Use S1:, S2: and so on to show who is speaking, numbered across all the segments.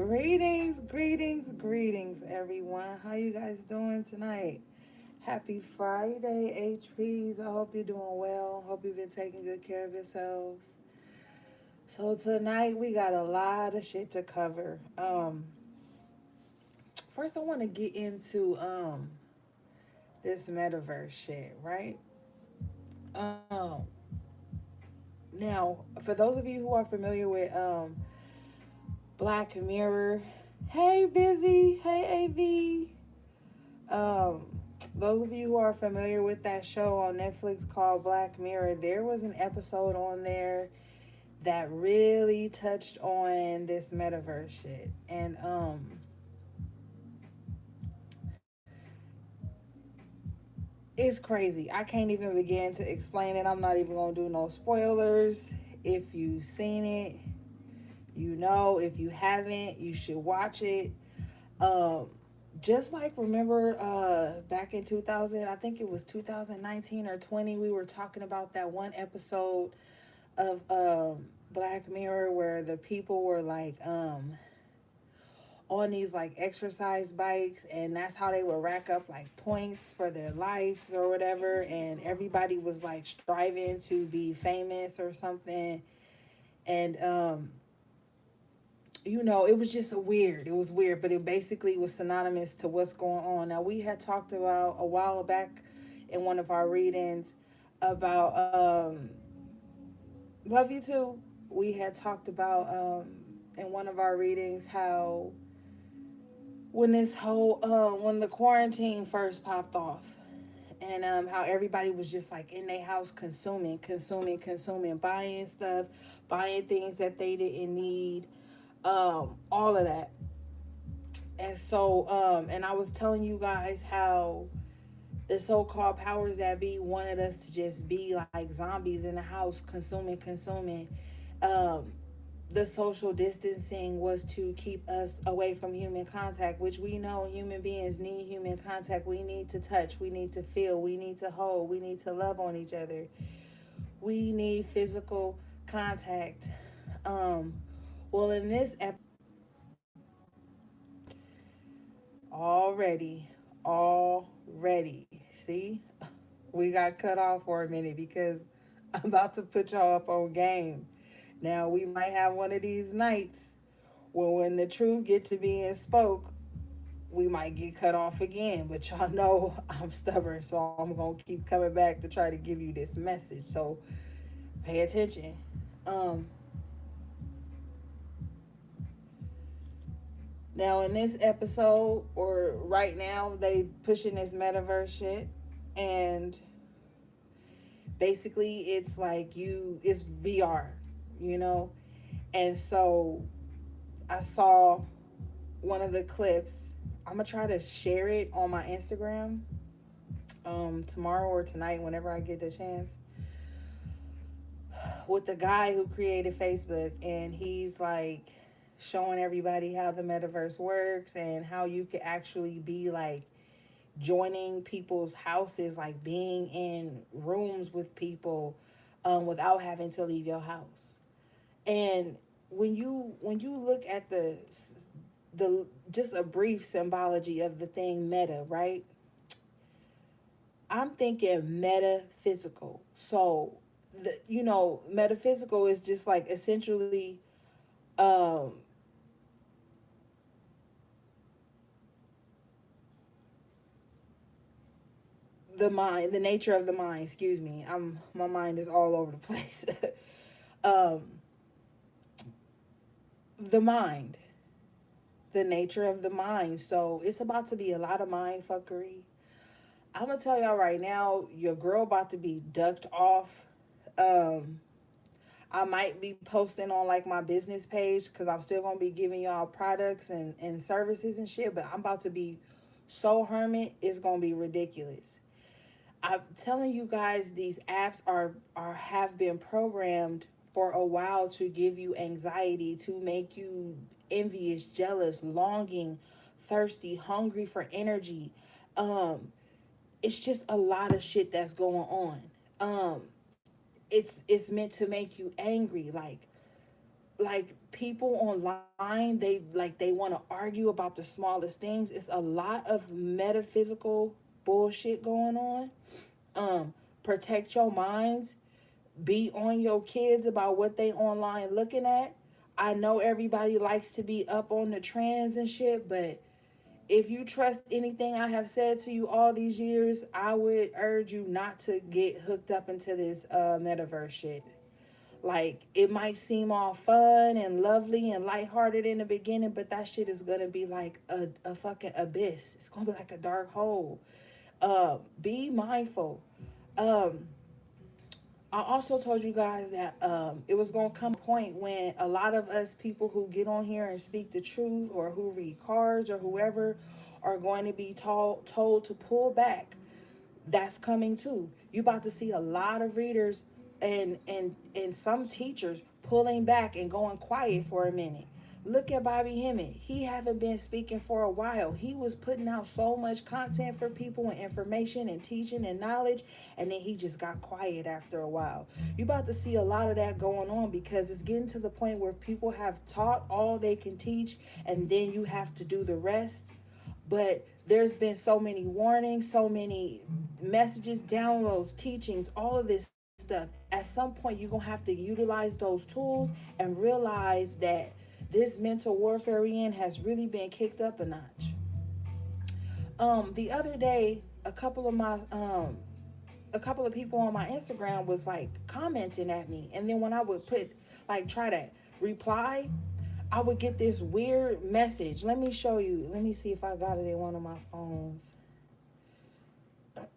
S1: Greetings, everyone. How you guys doing tonight? Happy Friday, HPs. I hope you're doing well. Hope you've been taking good care of yourselves. So tonight we got a lot of shit to cover. First I want to get into this metaverse shit, right? Um, Now, for those of you who are familiar with Black Mirror, hey Busy, hey AV. Those of you who are familiar with that show on Netflix called Black Mirror, there was an episode on there that really touched on this metaverse shit. And it's crazy. I can't even begin to explain it. I'm not even gonna do no spoilers. If you've seen it, you know. If you haven't, you should watch it. Um, just like remember back in 2000, I think it was 2019 or 20, we were talking about that one episode of Black Mirror where the people were like on these like exercise bikes, and that's how they would rack up like points for their lives or whatever, and everybody was like striving to be famous or something. And it was just weird. It was weird, but it basically was synonymous to what's going on. Now, we had talked about a while back in one of our readings about Love You Too. We had talked about in one of our readings how when the quarantine first popped off, and how everybody was just like in their house consuming, buying stuff, buying things that they didn't need, all of that. And so, and I was telling you guys how the so-called powers that be wanted us to just be like zombies in the house, consuming. Um, the social distancing was to keep us away from human contact, which we know human beings need human contact. We need to touch, we need to feel, we need to hold, we need to love on each other. We need physical contact. Um, well, in this already, already. See, we got cut off for a minute because I'm about to put y'all up on game. Now we might have one of these nights where when the truth get to being spoke, we might get cut off again. But y'all know I'm stubborn, so I'm gonna keep coming back to try to give you this message. So pay attention. Um, Now in this episode, or right now, they pushing this metaverse shit, and basically it's like it's VR, you know. And so I saw one of the clips. I'm gonna try to share it on my Instagram tomorrow or tonight, whenever I get the chance, with the guy who created Facebook, and he's like showing everybody how the metaverse works and how you could actually be like joining people's houses, like being in rooms with people without having to leave your house. And when you look at the just a brief symbology of the thing meta, right? I'm thinking metaphysical. So metaphysical is just like essentially um the mind, the nature of the mind, excuse me. My mind is all over the place. um the mind, the nature of the mind. So it's about to be a lot of mind fuckery. I'm gonna tell y'all right now, your girl about to be ducked off. Um, I might be posting on like my business page because I'm still gonna be giving y'all products and services and shit. But I'm about to be so hermit, it's gonna be ridiculous. I'm telling you guys, these apps are have been programmed for a while to give you anxiety, to make you envious, jealous, longing, thirsty, hungry for energy. Um, it's just a lot of shit that's going on. Um, it's meant to make you angry, like people online, they want to argue about the smallest things. It's a lot of metaphysical bullshit going on. Protect your minds. Be on your kids about what they online looking at. I know everybody likes to be up on the trends and shit, but if you trust anything I have said to you all these years, I would urge you not to get hooked up into this metaverse shit. Like, it might seem all fun and lovely and lighthearted in the beginning, but that shit is gonna be like a fucking abyss. It's gonna be like a dark hole. Be mindful. Um, I also told you guys that it was gonna come a point when a lot of us people who get on here and speak the truth, or who read cards, or whoever, are going to be told to pull back. That's coming too. You about to see a lot of readers and some teachers pulling back and going quiet for a minute. Look at Bobby Hemmett. He haven't been speaking for a while. He was putting out so much content for people and information and teaching and knowledge, and then he just got quiet after a while. You about to see a lot of that going on, because it's getting to the point where people have taught all they can teach, and then you have to do the rest. But there's been so many warnings, so many messages, downloads, teachings, all of this stuff. At some point, you're going to have to utilize those tools and realize that this mental warfare we in has really been kicked up a notch. The other day, a couple of people on my Instagram was like commenting at me, and then when I would try to reply, I would get this weird message. Let me show you. Let me see if I got it in one of my phones.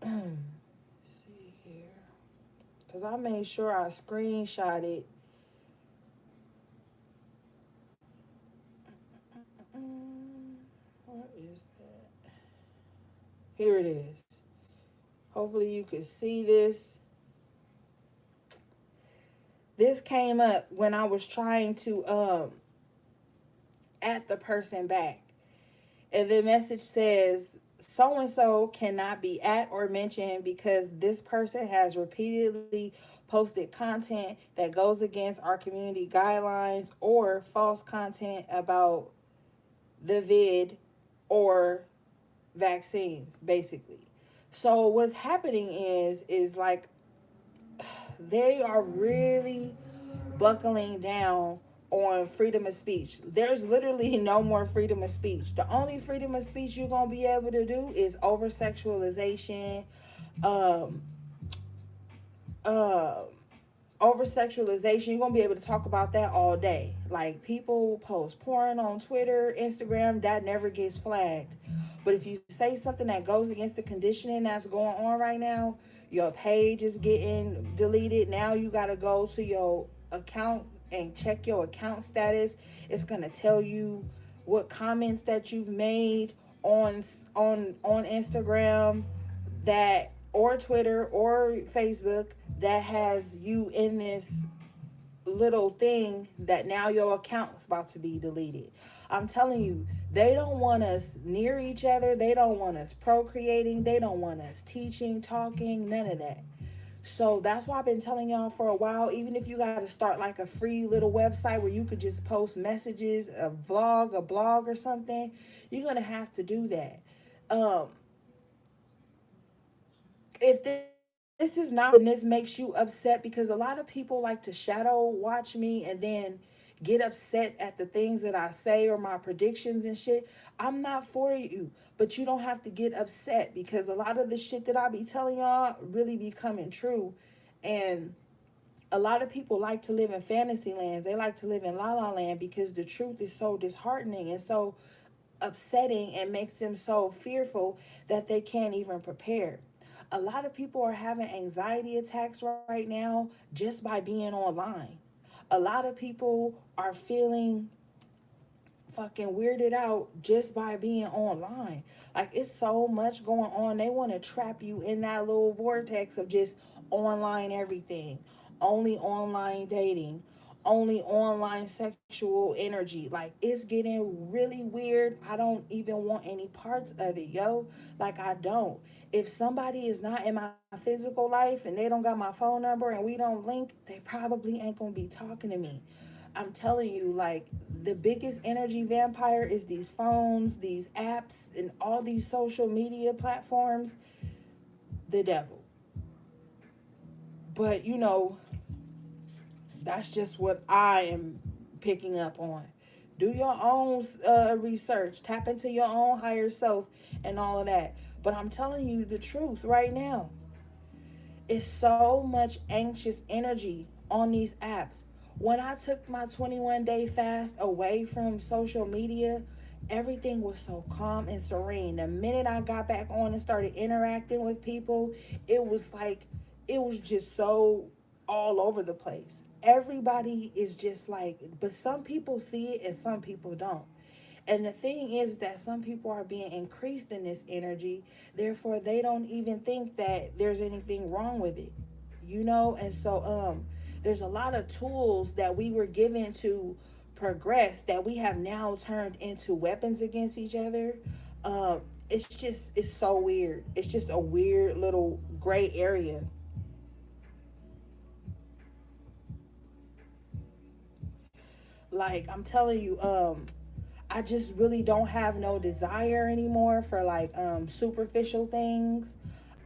S1: See here. Because I made sure I screenshot it. What is that? Here it is. Hopefully you can see this. This came up when I was trying to at the person back. And the message says, so and so cannot be at or mentioned because this person has repeatedly posted content that goes against our community guidelines, or false content about the vid or vaccines, basically. So what's happening is like they are really buckling down on freedom of speech. There's literally no more freedom of speech. The only freedom of speech you're gonna be able to do is over sexualization, um, uh, over sexualization. You're gonna be able to talk about that all day. Like, people post porn on Twitter, Instagram, that never gets flagged. But if you say something that goes against the conditioning that's going on right now, your page is getting deleted. Now you gotta go to your account and check your account status. It's gonna tell you what comments that you've made on on Instagram, that, or Twitter or Facebook, that has you in this little thing that now your account's about to be deleted. I'm telling you, they don't want us near each other. They don't want us procreating. They don't want us teaching, talking, none of that. So that's why I've been telling y'all for a while, even if you got to start like a free little website where you could just post messages, a vlog, a blog or something, you're going to have to do that. Um, if this is not, and this makes you upset, because a lot of people like to shadow watch me and then get upset at the things that I say or my predictions and shit. I'm not for you, but you don't have to get upset, because a lot of the shit that I be telling y'all really be coming true. And a lot of people like to live in fantasy lands. They like to live in la la land, because the truth is so disheartening and so upsetting, and makes them so fearful that they can't even prepare. A lot of people are having anxiety attacks right now just by being online. A lot of people are feeling fucking weirded out just by being online. Like, it's so much going on. They want to trap you in that little vortex of just online everything, only online dating, only online sexual energy. Like, it's getting really weird. I don't even want any parts of it, yo. Like, I don't. If somebody is not in my physical life and they don't got my phone number and we don't link, they probably ain't gonna be talking to me. I'm telling you, like, the biggest energy vampire is these phones, these apps, and all these social media platforms, the devil. But, that's just what I am picking up on. Do your own research, tap into your own higher self, and all of that. But I'm telling you the truth right now. It's so much anxious energy on these apps. When I took my 21-day fast away from social media, everything was so calm and serene. The minute I got back on and started interacting with people, it was like, it was just so all over the place. Everybody is just like, but some people see it and some people don't. And the thing is that some people are being increased in this energy, therefore they don't even think that there's anything wrong with it. And so there's a lot of tools that we were given to progress that we have now turned into weapons against each other. It's so weird. It's just a weird little gray area. Like, I'm telling you, I just really don't have no desire anymore for like superficial things.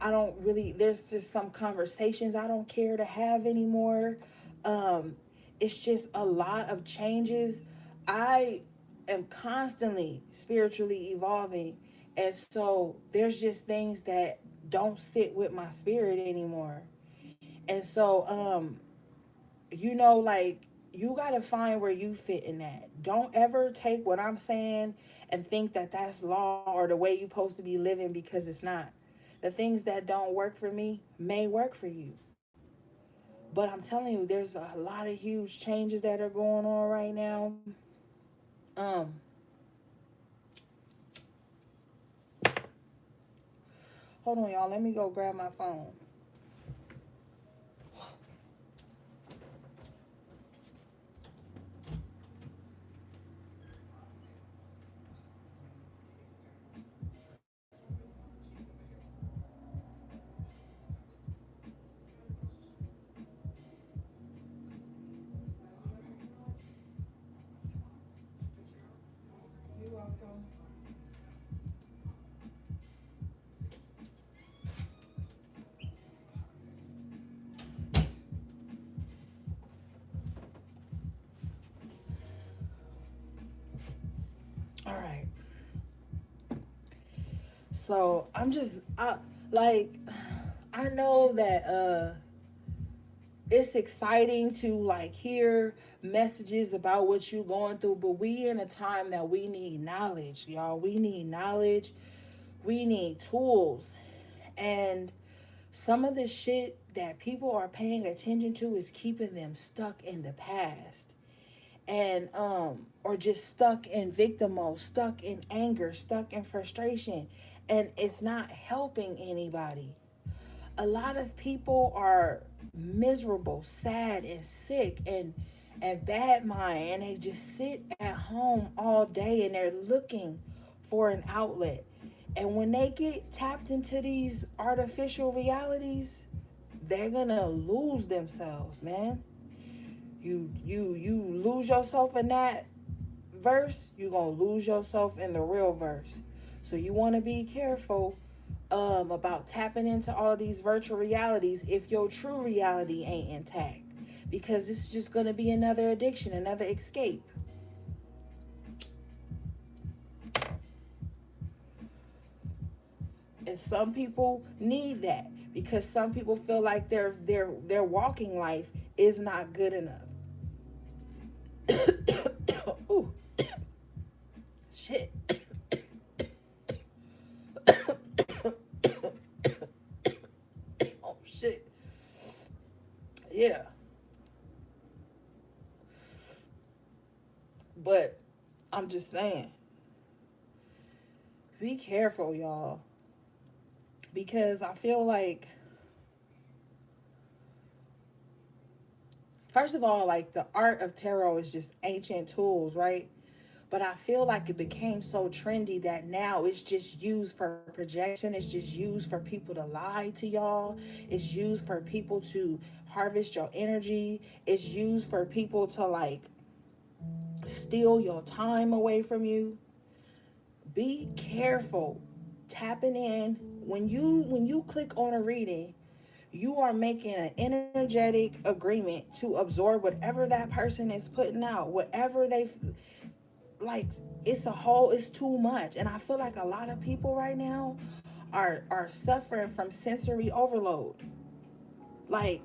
S1: I don't really, there's just some conversations I don't care to have anymore. Um it's just a lot of changes. I am constantly spiritually evolving, and so there's just things that don't sit with my spirit anymore. And so like, you got to find where you fit in that. Don't ever take what I'm saying and think that that's law or the way you're supposed to be living, because it's not. The things that don't work for me may work for you. But I'm telling you, there's a lot of huge changes that are going on right now. Um, Hold on, y'all. Let me go grab my phone. You're welcome. All right. So like, I know that it's exciting to like hear messages about what you're going through, but we in a time that we need knowledge, y'all. We need knowledge. We need tools. And some of the shit that people are paying attention to is keeping them stuck in the past. And or just stuck in victim mode, stuck in anger, stuck in frustration, and it's not helping anybody. A lot of people are miserable, sad, and sick, and bad mind, and they just sit at home all day and they're looking for an outlet. And when they get tapped into these artificial realities, they're gonna lose themselves, man. You lose yourself in that verse, you're gonna lose yourself in the real verse. So you want to be careful about tapping into all these virtual realities if your true reality ain't intact, because it's just gonna be another addiction, another escape. And some people need that because some people feel like their walking life is not good enough. Ooh, shit. Oh shit. Yeah. But I'm just saying, be careful, y'all. Because I feel like, first of all, like, the art of tarot is just ancient tools, right? But I feel like it became so trendy that now it's just used for projection. It's just used for people to lie to y'all. It's used for people to harvest your energy. It's used for people to, like, steal your time away from you. Be careful tapping in. When you click on a reading, you are making an energetic agreement to absorb whatever that person is putting out, whatever they like. It's too much, and I feel like a lot of people right now are suffering from sensory overload. like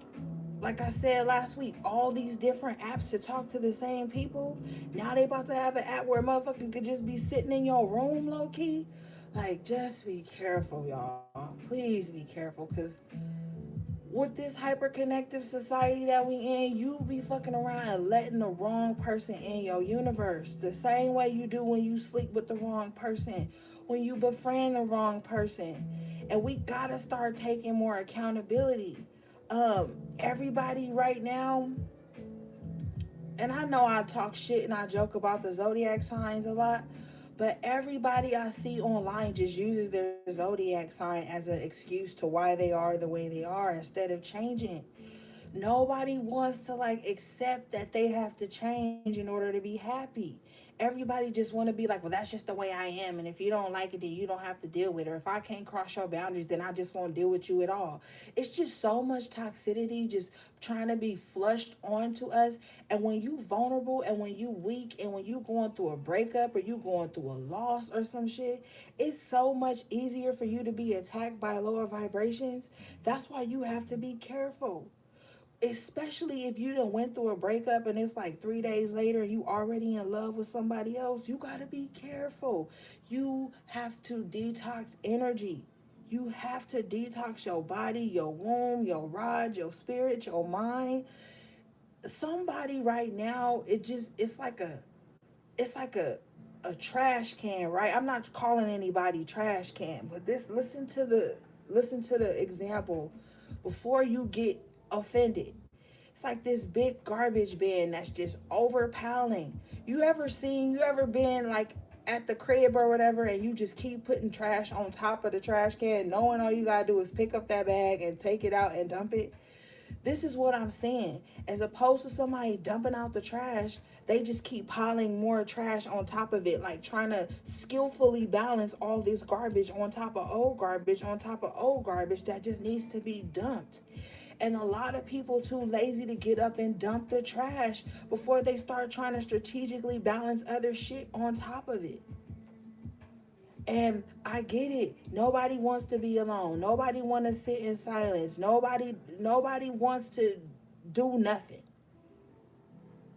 S1: like I said last week, all these different apps to talk to the same people. Now they about to have an app where a motherfucker could just be sitting in your room low key. Like, just be careful, y'all. Please be careful, because with this hyper connective society that we in, you be fucking around and letting the wrong person in your universe. The same way you do when you sleep with the wrong person, when you befriend the wrong person. And we gotta start taking more accountability. Everybody right now, and I know I talk shit and I joke about the zodiac signs a lot, but everybody I see online just uses their zodiac sign as an excuse to why they are the way they are instead of changing. Nobody wants to like accept that they have to change in order to be happy. Everybody just want to be like, well, that's just the way I am, and if you don't like it, then you don't have to deal with it. Or if I can't cross your boundaries, then I just won't deal with you at all. It's just so much toxicity just trying to be flushed onto us. And when you vulnerable and when you weak and when you going through a breakup or you going through a loss or some shit, it's so much easier for you to be attacked by lower vibrations. That's why you have to be careful, especially if you done went through a breakup and it's like 3 days later you already in love with somebody else. You got to be careful. You have to detox energy. You have to detox your body, your womb, your rod, your spirit, your mind. Somebody right now, it's like a trash can, right? I'm not calling anybody trash can, but this listen to the example before you get offended. It's like this big garbage bin that's just overpiling. You ever been like at the crib or whatever, and you just keep putting trash on top of the trash can, knowing all you gotta do is pick up that bag and take it out and dump it? This is what I'm saying. As opposed to somebody dumping out the trash, they just keep piling more trash on top of it, like trying to skillfully balance all this garbage on top of old garbage on top of old garbage that just needs to be dumped. And a lot of people too lazy to get up and dump the trash before they start trying to strategically balance other shit on top of it. And I get it. Nobody wants to be alone. Nobody wants to sit in silence. Nobody wants to do nothing.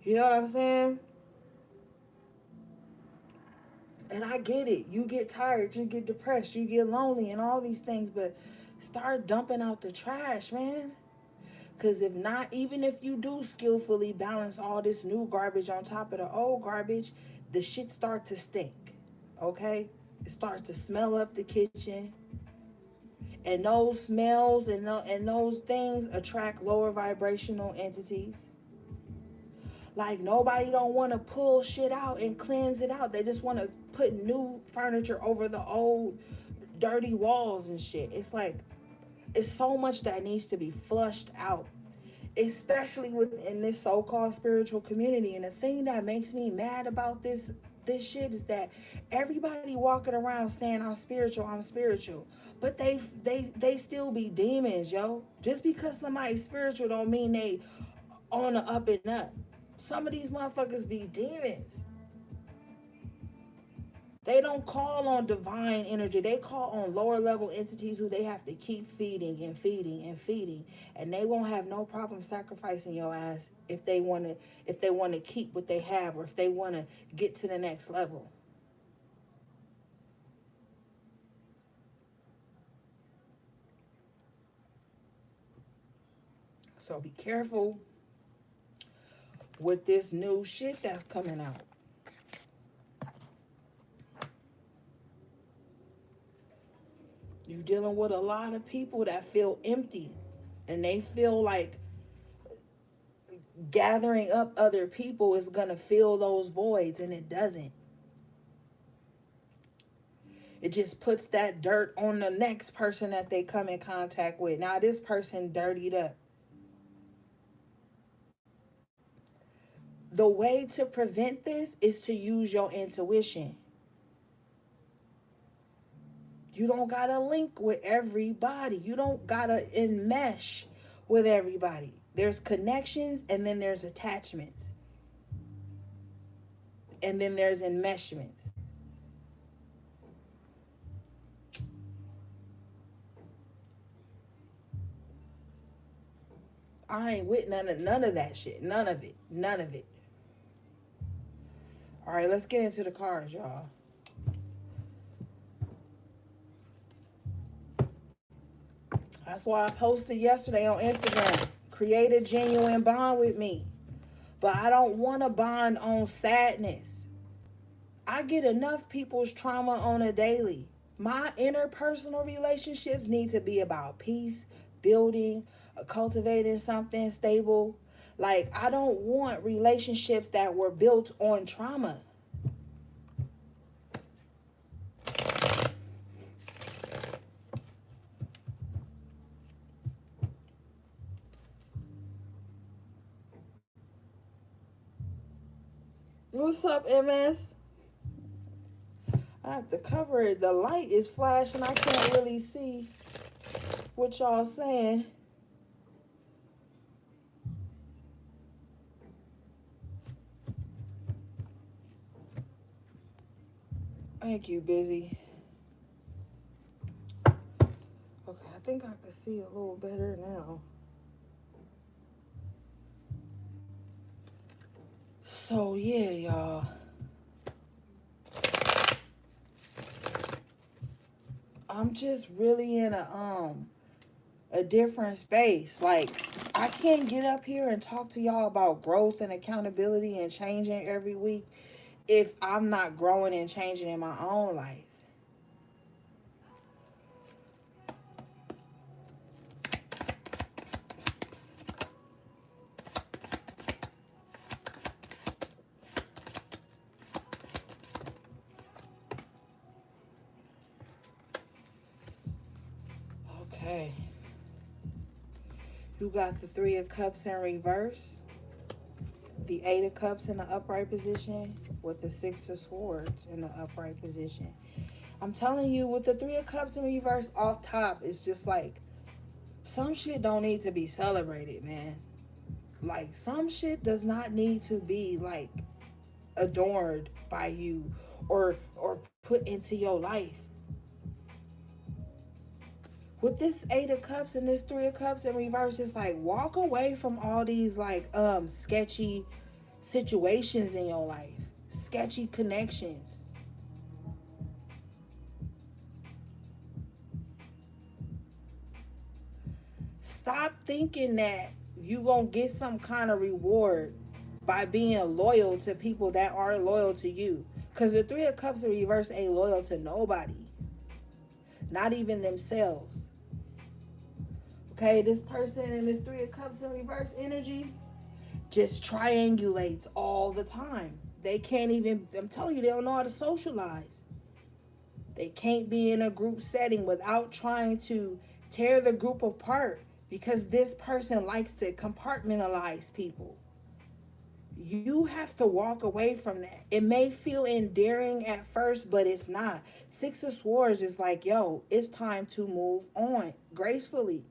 S1: You know what I'm saying? And I get it. You get tired, you get depressed, you get lonely and all these things, but start dumping out the trash, man. Cause if not, even if you do skillfully balance all this new garbage on top of the old garbage, the shit start to stink. Okay? It starts to smell up the kitchen. And those smells and those things attract lower vibrational entities. Like, nobody don't want to pull shit out and cleanse it out. They just want to put new furniture over the old dirty walls and shit. It's like, it's so much that needs to be flushed out, especially within this so-called spiritual community. And the thing that makes me mad about this shit is that everybody walking around saying I'm spiritual, but they still be demons, yo. Just because somebody's spiritual don't mean they on the up and up. Some of these motherfuckers be demons. They don't call on divine energy. They call on lower level entities who they have to keep feeding and feeding and feeding. And they won't have no problem sacrificing your ass if they want to keep what they have, or if they want to get to the next level. So be careful with this new shit that's coming out. You're dealing with a lot of people that feel empty, and they feel like gathering up other people is going to fill those voids, and it doesn't. It just puts that dirt on the next person that they come in contact with. Now this person dirtied up. The way to prevent this is to use your intuition. You don't gotta link with everybody. You don't gotta enmesh with everybody. There's connections, and then there's attachments, and then there's enmeshments. I ain't with none of that shit. None of it. None of it. All right, let's get into the cards, y'all. That's why I posted yesterday on Instagram. Create a genuine bond with me. But I don't want to bond on sadness. I get enough people's trauma on a daily. My interpersonal relationships need to be about peace, building, cultivating something stable. Like, I don't want relationships that were built on trauma. What's up, MS? I have to cover it. The light is flashing. I can't really see what y'all saying. Thank you, Busy. Okay, I think I can see a little better now. So yeah, y'all. I'm just really in a different space. Like, I can't get up here and talk to y'all about growth and accountability and changing every week if I'm not growing and changing in my own life. Okay. You got the Three of Cups in reverse, the Eight of Cups in the upright position, with the Six of Swords in the upright position. I'm telling you, with the Three of Cups in reverse off top, it's just like, some shit don't need to be celebrated, man. Like, some shit does not need to be, like, adored by you or put into your life. With this Eight of Cups and this Three of Cups in reverse, it's like, walk away from all these, like, sketchy situations in your life, sketchy connections. Stop thinking that you gonna get some kind of reward by being loyal to people that aren't loyal to you. Because the Three of Cups in reverse ain't loyal to nobody, not even themselves. Okay, this person in this Three of Cups in reverse energy just triangulates all the time. They can't even, I'm telling you, they don't know how to socialize. They can't be in a group setting without trying to tear the group apart because this person likes to compartmentalize people. You have to walk away from that. It may feel endearing at first, but it's not. Six of Swords is like, yo, it's time to move on gracefully.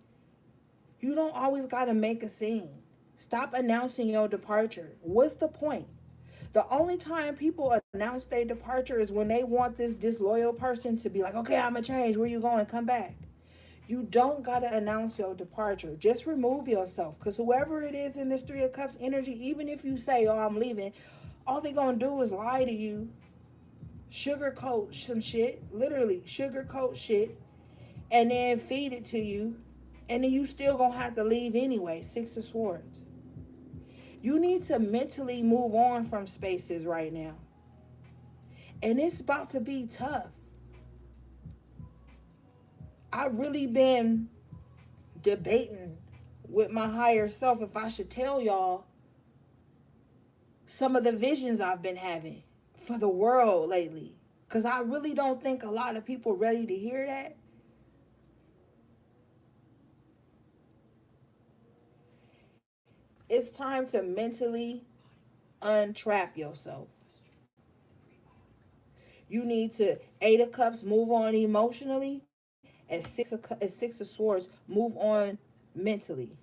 S1: You don't always got to make a scene. Stop announcing your departure. What's the point? The only time people announce their departure is when they want this disloyal person to be like, okay, I'm going to change. Where you going? Come back. You don't got to announce your departure. Just remove yourself. Because whoever it is in this Three of Cups energy, even if you say, oh, I'm leaving, all they're going to do is lie to you, sugarcoat some shit, literally sugarcoat shit, and then feed it to you. And then you still going to have to leave anyway. Six of Swords. You need to mentally move on from spaces right now. And it's about to be tough. I've really been debating with my higher self if I should tell y'all some of the visions I've been having for the world lately. Because I really don't think a lot of people ready to hear that. It's time to mentally untrap yourself. You need to, Eight of Cups, move on emotionally, and Six of Swords, move on mentally.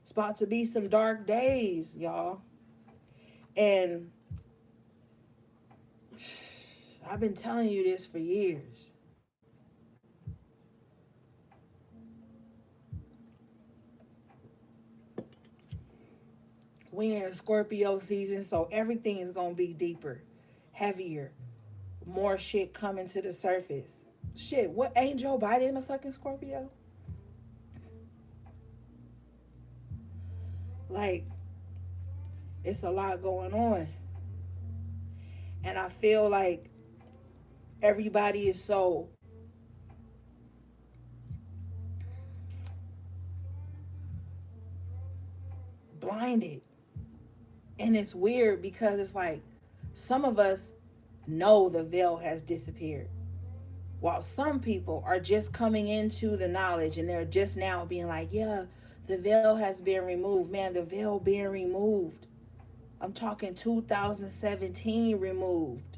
S1: It's about to be some dark days, y'all. And I've been telling you this for years. We're in Scorpio season, so everything is going to be deeper, heavier, more shit coming to the surface. Shit, what ain't Joe Biden a fucking Scorpio? Like, it's a lot going on. And I feel like everybody is so blinded. And it's weird because it's like some of us know the veil has disappeared, while some people are just coming into the knowledge and they're just now being like, yeah, the veil has been removed. Man, the veil being removed. I'm talking 2017 removed.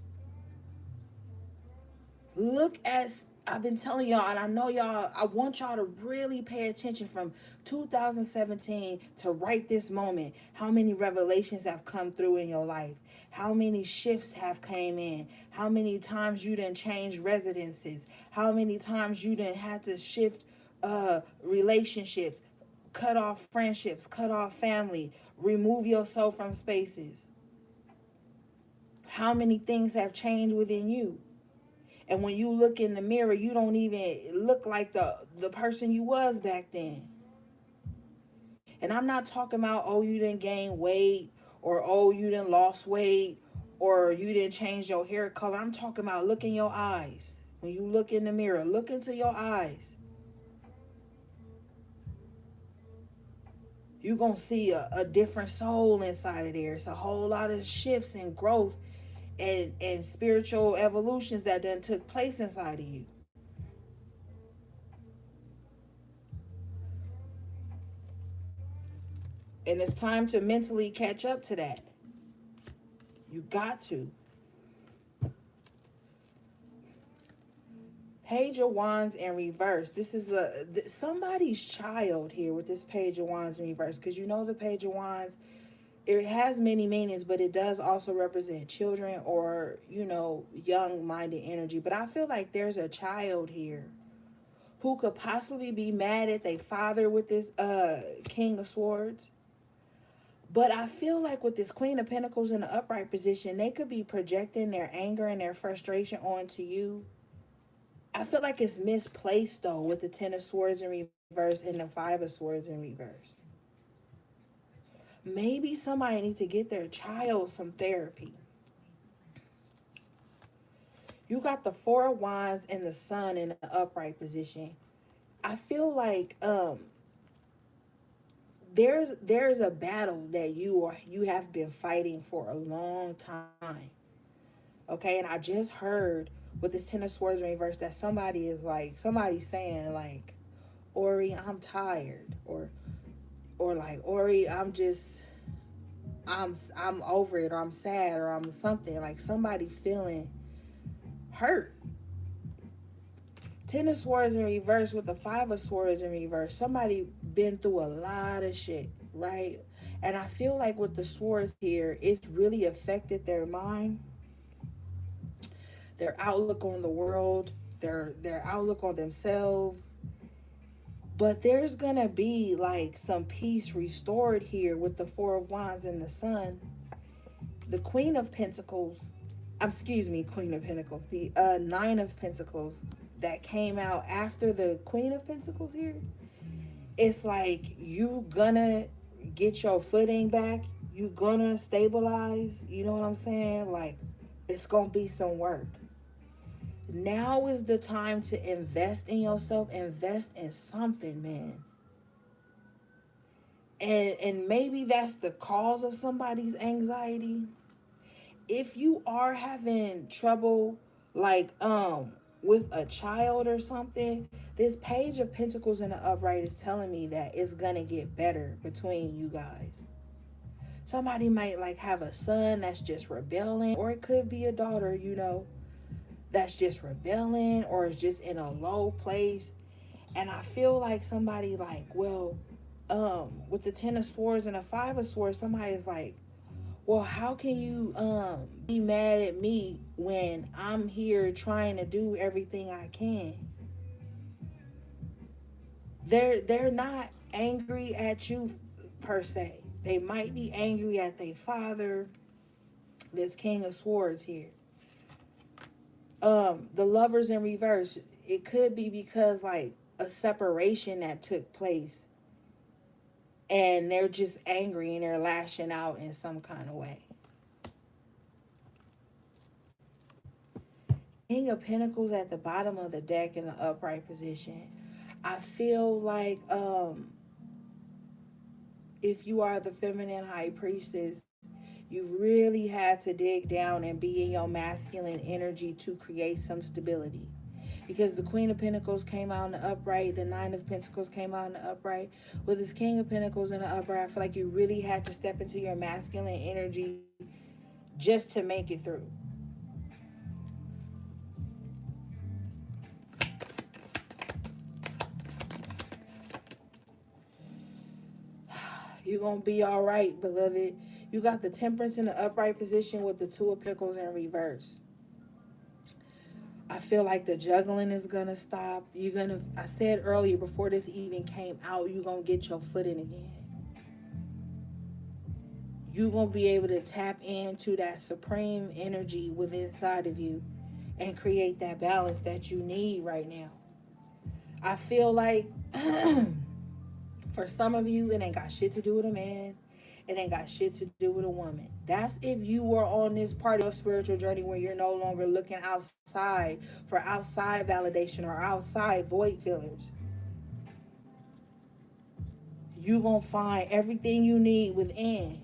S1: Look at, I've been telling y'all, and I know y'all, I want y'all to really pay attention from 2017 to right this moment. How many revelations have come through in your life? How many shifts have came in? How many times you done changed residences? How many times you done had to shift relationships, cut off friendships, cut off family, remove yourself from spaces? How many things have changed within you? And when you look in the mirror, you don't even look like the person you was back then. And I'm not talking about, oh, you didn't gain weight, or oh, you didn't lost weight, or you didn't change your hair color. I'm talking about look in your eyes. When you look in the mirror, look into your eyes. You're going to see a different soul inside of there. It's a whole lot of shifts and growth and spiritual evolutions that done took place inside of you. And it's time to mentally catch up to that. You got to. Page of Wands in reverse. This is somebody's child here with this Page of Wands in reverse. Because you know the Page of Wands, it has many meanings, but it does also represent children or, young-minded energy. But I feel like there's a child here who could possibly be mad at their father with this King of Swords. But I feel like with this Queen of Pentacles in the upright position, they could be projecting their anger and their frustration onto you. I feel like it's misplaced, though, with the Ten of Swords in reverse and the Five of Swords in reverse. Maybe somebody needs to get their child some therapy. You got the Four of Wands and the Sun in the upright position. I feel like there's a battle that you have been fighting for a long time. Okay, and I just heard with this Ten of Swords in reverse that somebody's saying like, Ori, I'm tired, or like, Ori, I'm over it, or I'm sad, or I'm something, like somebody feeling hurt. Ten of Swords in reverse with the Five of Swords in reverse. Somebody been through a lot of shit, right? And I feel like with the swords here, it's really affected their mind, their outlook on the world, their outlook on themselves. But there's gonna be like some peace restored here with the Four of Wands and the Sun. The Queen of Pentacles, Queen of Pentacles, the Nine of Pentacles that came out after the Queen of Pentacles here. It's like you gonna get your footing back. You gonna stabilize. You know what I'm saying? Like, it's gonna be some work. Now is the time to invest in yourself. Invest in something, man. And maybe that's the cause of somebody's anxiety. If you are having trouble, like with a child or something, this page of pentacles in the upright is telling me that it's gonna get better between you guys. Somebody might like have a son that's just rebelling, or it could be a daughter, that's just rebelling or is just in a low place. And I feel like somebody like, well, with the 10 of swords and a 5 of swords, somebody is like, well, how can you be mad at me when I'm here trying to do everything I can? They're not angry at you per se. They might be angry at their father. This King of Swords here. The Lovers in reverse. It could be because like a separation that took place, and they're just angry and they're lashing out in some kind of way. King of Pentacles at the bottom of the deck in the upright position. I feel like if you are the feminine high priestess, you really had to dig down and be in your masculine energy to create some stability. Because the Queen of Pentacles came out in the upright, the Nine of Pentacles came out in the upright. With this King of Pentacles in the upright, I feel like you really had to step into your masculine energy just to make it through. You're going to be all right, beloved. You got the Temperance in the upright position with the Two of Pentacles in reverse. I feel like the juggling is going to stop. I said earlier before this even came out, you're going to get your footing again. You're going to be able to tap into that supreme energy within inside of you and create that balance that you need right now. I feel like for some of you, it ain't got shit to do with a man. It ain't got shit to do with a woman. That's if you were on this part of your spiritual journey where you're no longer looking outside for outside validation or outside void fillers. You're going to find everything you need within.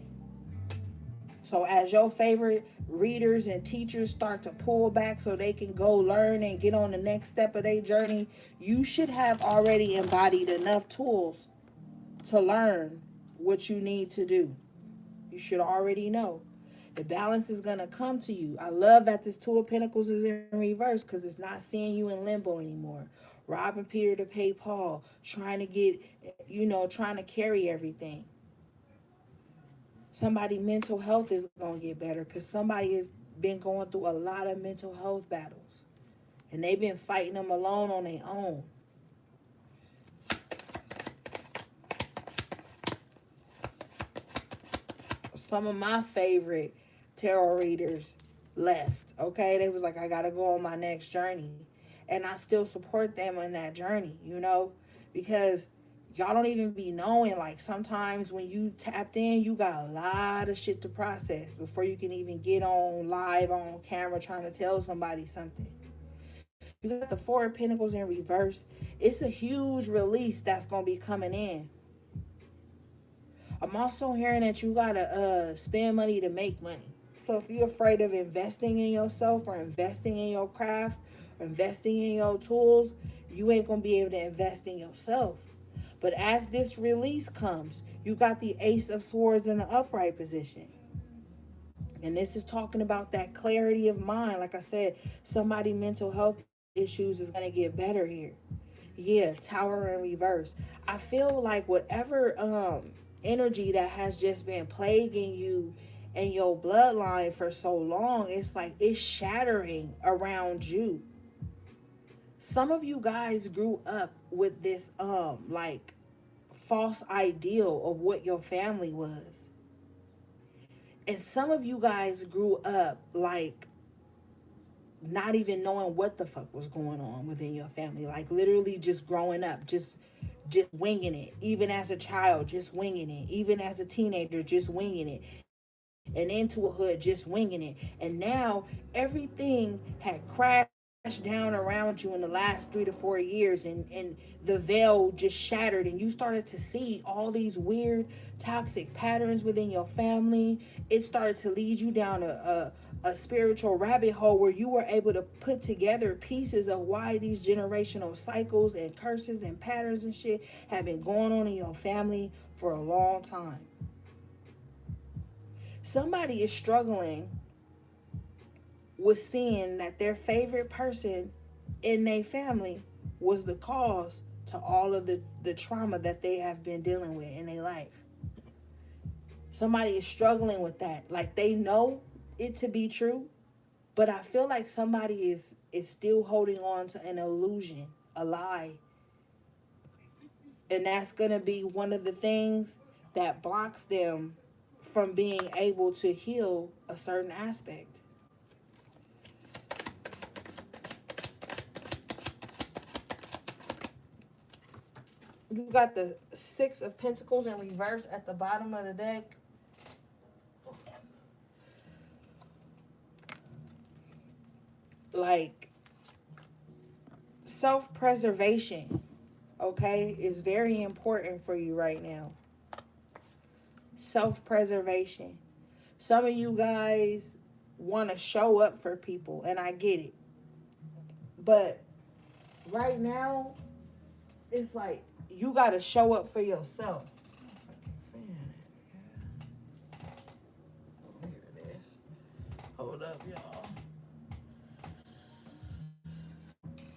S1: So as your favorite readers and teachers start to pull back so they can go learn and get on the next step of their journey, you should have already embodied enough tools to learn what you need to do. You should already know. The balance is going to come to you. I love that this Two of Pentacles is in reverse because it's not seeing you in limbo anymore. Robbing Peter to pay Paul. Trying to get, trying to carry everything. Somebody's mental health is going to get better because somebody has been going through a lot of mental health battles. And they've been fighting them alone on their own. Some of my favorite tarot readers left. Okay, they was like, I gotta go on my next journey, and I still support them on that journey, because y'all don't even be knowing, like, sometimes when you tapped in, you got a lot of shit to process before you can even get on live on camera trying to tell somebody something. You got the Four of Pentacles in reverse. It's a huge release that's gonna be coming in. I'm also hearing that you gotta spend money to make money. So if you're afraid of investing in yourself or investing in your craft or investing in your tools, you ain't gonna be able to invest in yourself. But as this release comes, you got the Ace of Swords in the upright position. And this is talking about that clarity of mind. Like I said, somebody mental health issues is gonna get better here. Yeah, Tower in reverse. I feel like whatever energy that has just been plaguing you and your bloodline for so long, it's like it's shattering around you. Some of you guys grew up with this like false ideal of what your family was. And some of you guys grew up like not even knowing what the fuck was going on within your family, like literally just growing up, just winging it. Even as a child, just winging it. Even as a teenager, just winging it. And into a hood, just winging it. And now everything had crashed down around you in the last 3 to 4 years, and the veil just shattered, and you started to see all these weird toxic patterns within your family. It started to lead you down a spiritual rabbit hole where you were able to put together pieces of why these generational cycles and curses and patterns and shit have been going on in your family for a long time. Somebody is struggling with seeing that their favorite person in their family was the cause to all of the trauma that they have been dealing with in their life. Somebody is struggling with that. Like, they know it to be true, but I feel like somebody is still holding on to an illusion, a lie. And that's going to be one of the things that blocks them from being able to heal a certain aspect. You got the Six of Pentacles in reverse at the bottom of the deck. Like, self-preservation, okay, is very important for you right now. Self-preservation. Some of you guys want to show up for people, and I get it. But right now, it's like you got to show up for yourself. Here it is. Hold up, y'all.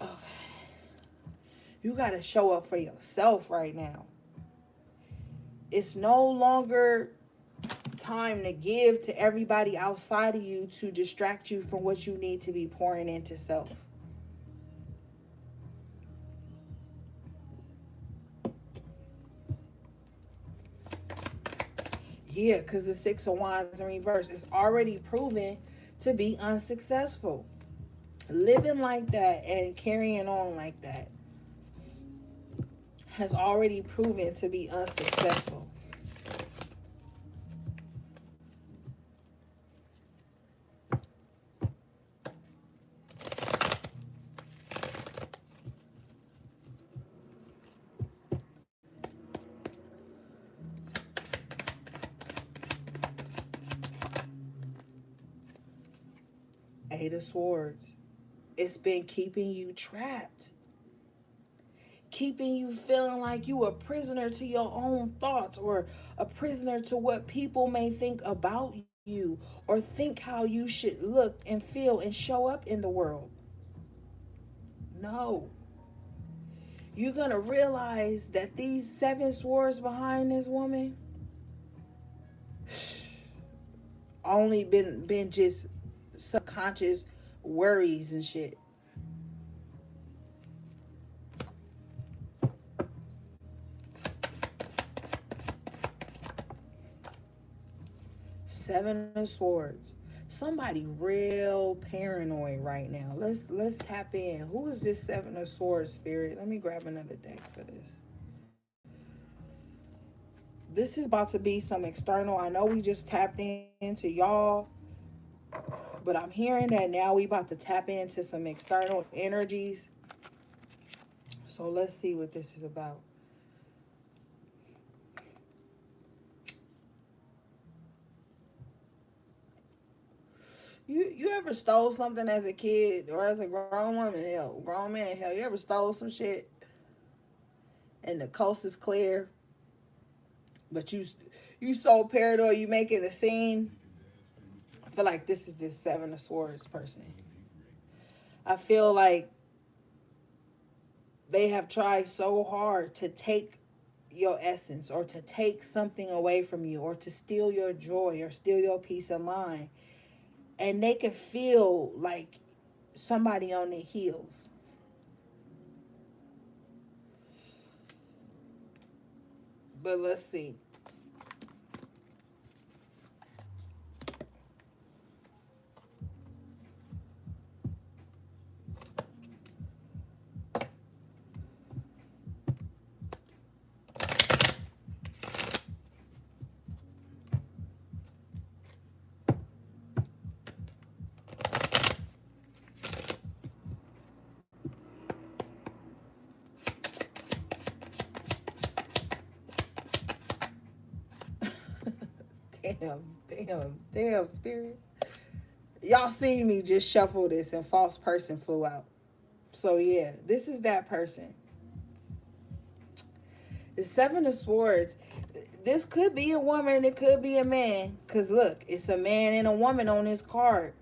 S1: Okay. You got to show up for yourself right now. It's no longer time to give to everybody outside of you to distract you from what you need to be pouring into self. Yeah, because the Six of Wands in reverse is already proven to be unsuccessful. Living like that and carrying on like that has already proven to be unsuccessful. Eight of Swords. It's been keeping you trapped. Keeping you feeling like you a prisoner to your own thoughts, or a prisoner to what people may think about you, or think how you should look and feel and show up in the world. No. You're going to realize that these Seven Swords behind this woman only been just subconscious worries and shit. Seven of Swords. Somebody real paranoid right now. Let's tap in. Who is this Seven of Swords, Spirit? Let me grab another deck for this. This is about to be some external. I know we just tapped into y'all, but I'm hearing that now we about to tap into some external energies. So let's see what this is about. You ever stole something as a kid or as a grown woman? Hell, grown man, hell, you ever stole some shit and the coast is clear, but you so paranoid you making a scene? I feel like this is this Seven of Swords person. I feel like they have tried so hard to take your essence, or to take something away from you, or to steal your joy, or steal your peace of mind. And they can feel like somebody on their heels. But let's see. Damn, Spirit. Y'all see me just shuffle this and false person flew out. So yeah, this is that person. The Seven of Swords. This could be a woman, it could be a man. Cause look, it's a man and a woman on this card.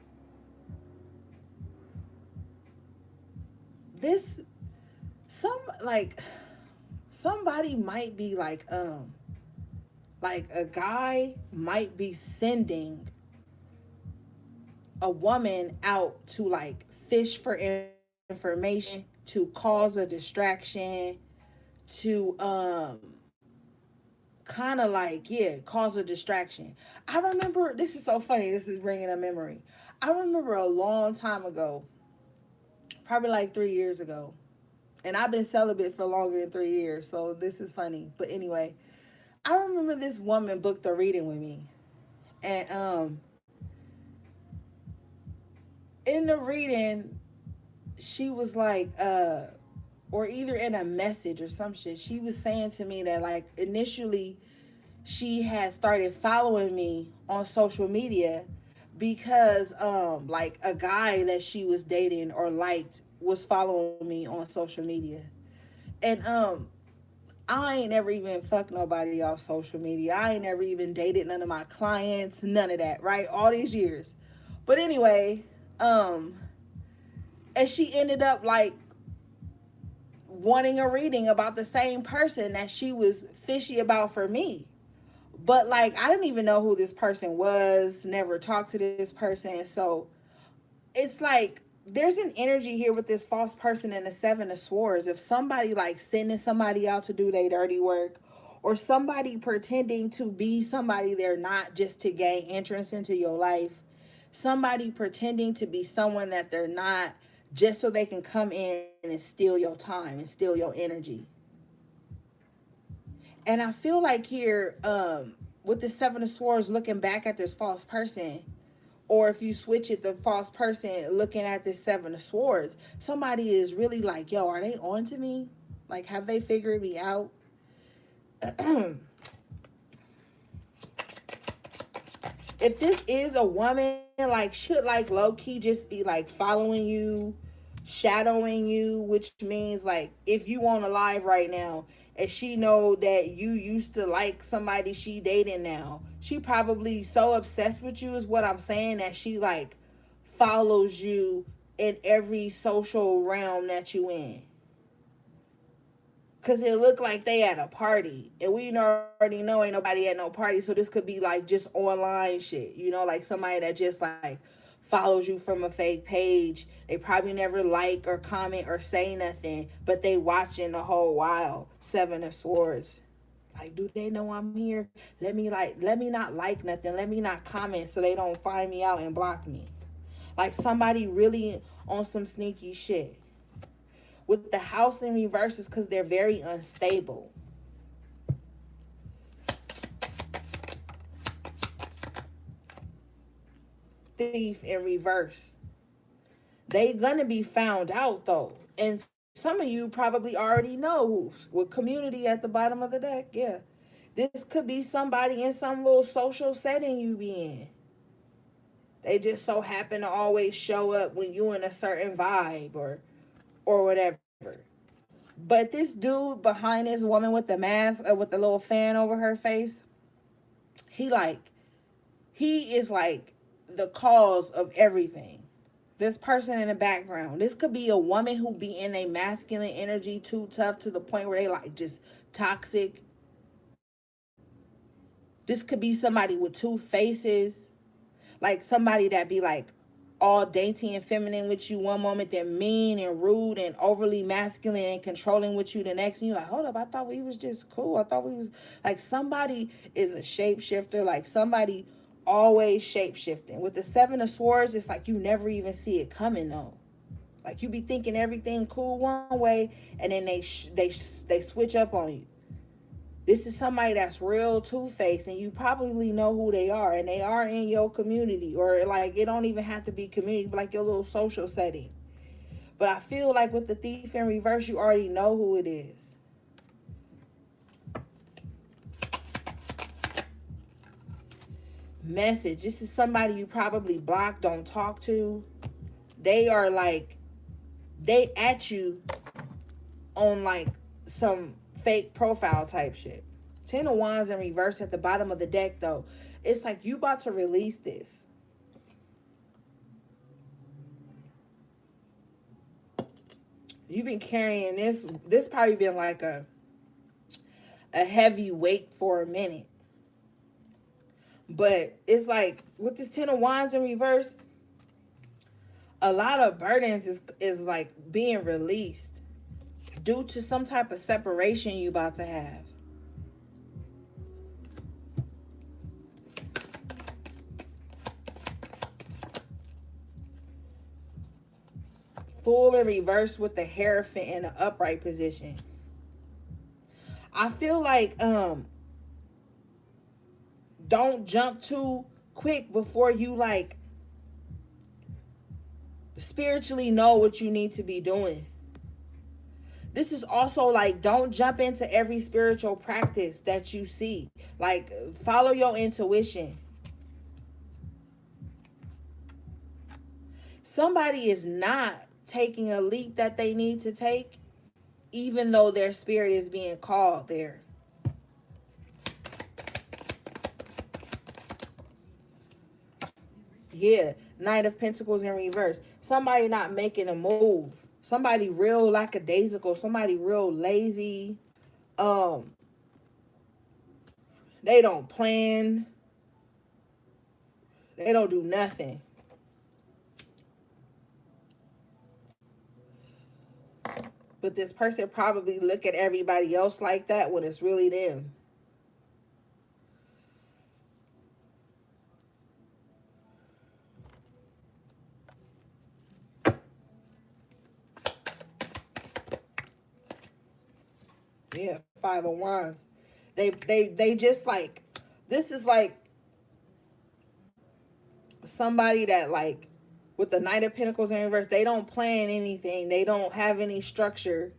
S1: This some like somebody might be like a guy might be sending a woman out to like fish for information, to cause a distraction, to kind of like, yeah, cause a distraction. I remember, this is so funny, this is bringing a memory. I remember a long time ago, probably like 3 years ago, and I've been celibate for longer than 3 years, so this is funny. But anyway, I remember this woman booked a reading with me, and in the reading, she was like, or either in a message or some shit, she was saying to me that like initially she had started following me on social media because like a guy that she was dating or liked was following me on social media. And I ain't never even fucked nobody off social media. I ain't never even dated none of my clients, none of that, right? All these years. But anyway, um and she ended up like wanting a reading about the same person that she was fishy about for me. But like I didn't even know who this person was, never talked to this person. So it's like there's an energy here with this false person and the Seven of Swords. If somebody like sending somebody out to do their dirty work, or somebody pretending to be somebody they're not just to gain entrance into your life, somebody pretending to be someone that they're not just so they can come in and steal your time and steal your energy. And I feel like here, with the Seven of Swords looking back at this false person, or if you switch it, the false person looking at this Seven of Swords, somebody is really like, yo, are they on to me? Like, have they figured me out? If this is a woman, like, should like low key just be like following you, shadowing you, which means like if you on a live right now and she know that you used to like somebody she dating now, she probably so obsessed with you is what I'm saying, that she like follows you in every social realm that you in. Cause it looked like they at a party, and we already know ain't nobody at no party. So this could be like just online shit, like somebody that just like follows you from a fake page. They probably never like or comment or say nothing, but they watching the whole while. Seven of Swords. Like, do they know I'm here? Let me not like nothing. Let me not comment so they don't find me out and block me. Like somebody really on some sneaky shit. With the house in reverses, because they're very unstable. Thief in reverse. They gonna be found out though. And some of you probably already know who. With community at the bottom of the deck, yeah. This could be somebody in some little social setting you be in. They just so happen to always show up when you in a certain vibe or whatever. But this dude behind this woman with the mask or with the little fan over her face, he is like the cause of everything. This person in the background, this could be a woman who be in a masculine energy too tough to the point where they like just toxic. This could be somebody with two faces, like somebody that be like all dainty and feminine with you one moment, then mean and rude and overly masculine and controlling with you the next. And you're like, hold up, I thought we was just cool. I thought we was like, somebody is a shapeshifter, like somebody always shapeshifting. With the Seven of Swords, it's like you never even see it coming though. Like you be thinking everything cool one way, and then they switch up on you. This is somebody that's real two-faced, and you probably know who they are, and they are in your community, or like it don't even have to be community, but like your little social setting. But I feel like with the Thief in reverse, you already know who it is. message. This is somebody you probably block, don't talk to. They are like, they at you on like some fake profile type shit. Ten of Wands in reverse at the bottom of the deck though. It's like you about to release this. You've been carrying this. This probably been like a heavy weight for a minute. But it's like with this Ten of Wands in reverse, a lot of burdens is like being released due to some type of separation you about to have. Fool in reverse with the Hierophant in the upright position. I feel like don't jump too quick before you like spiritually know what you need to be doing. This is also like, don't jump into every spiritual practice that you see. Like, follow your intuition. Somebody is not taking a leap that they need to take, even though their spirit is being called there. Yeah, Knight of Pentacles in reverse. Somebody not making a move. Somebody real lackadaisical. Somebody real lazy. They don't plan. They don't do nothing. But this person probably look at everybody else like that when it's really them. Yeah, Five of Wands. They just like, this is like somebody that like, with the Knight of Pentacles in reverse, they don't plan anything. They don't have any structure.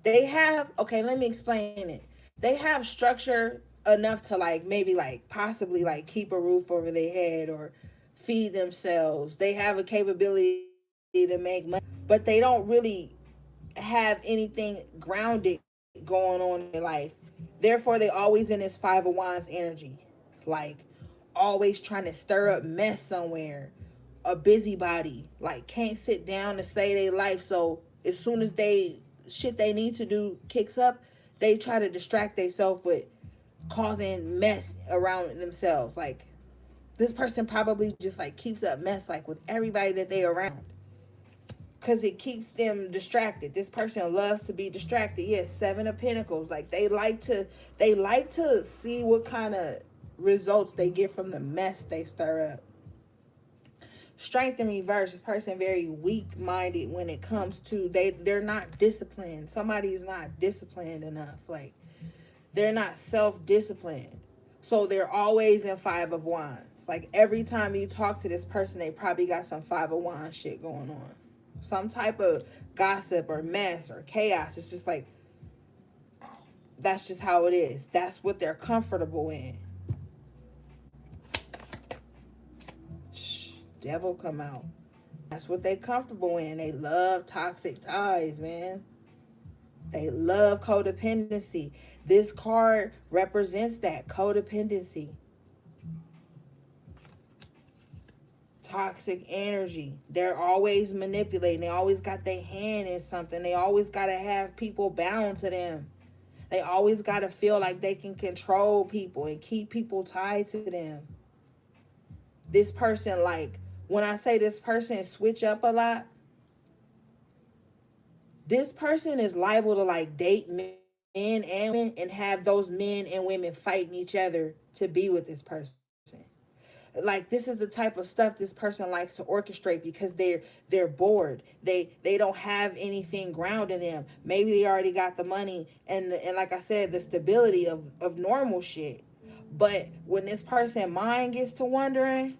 S1: They have, okay, let me explain it. They have structure enough to like, maybe like possibly like keep a roof over their head or feed themselves. They have a capability to make money, but they don't really have anything grounded going on in their life. Therefore, they always in this Five of Wands energy. Like, always trying to stir up mess somewhere. A busybody. Like, can't sit down to say their life. So, as soon as shit they need to do kicks up, they try to distract themselves with causing mess around themselves. Like, this person probably just like keeps up mess like with everybody that they around, because it keeps them distracted. This person loves to be distracted. Yes, Seven of Pentacles. Like, they like to see what kind of results they get from the mess they stir up. Strength in reverse. This person very weak-minded when it comes to, they're not disciplined. Somebody's not disciplined enough. Like, they're not self-disciplined. So they're always in Five of Wands. Like, every time you talk to this person, they probably got some Five of Wands shit going on. Some type of gossip or mess or chaos. It's just like, that's just how it is. That's what they're comfortable in. Shh, devil come out. That's what they comfortable in. They love toxic ties, man. They love codependency. This card represents that, codependency. Toxic energy. They're always manipulating. They always got their hand in something. They always got to have people bound to them. They always got to feel like they can control people and keep people tied to them. This person, like, when I say this person switch up a lot, this person is liable to like date men and women and have those men and women fighting each other to be with this person. Like, this is the type of stuff this person likes to orchestrate because they're bored. They don't have anything grounding them. Maybe they already got the money and like I said, the stability of normal shit. But when this person mind gets to wondering,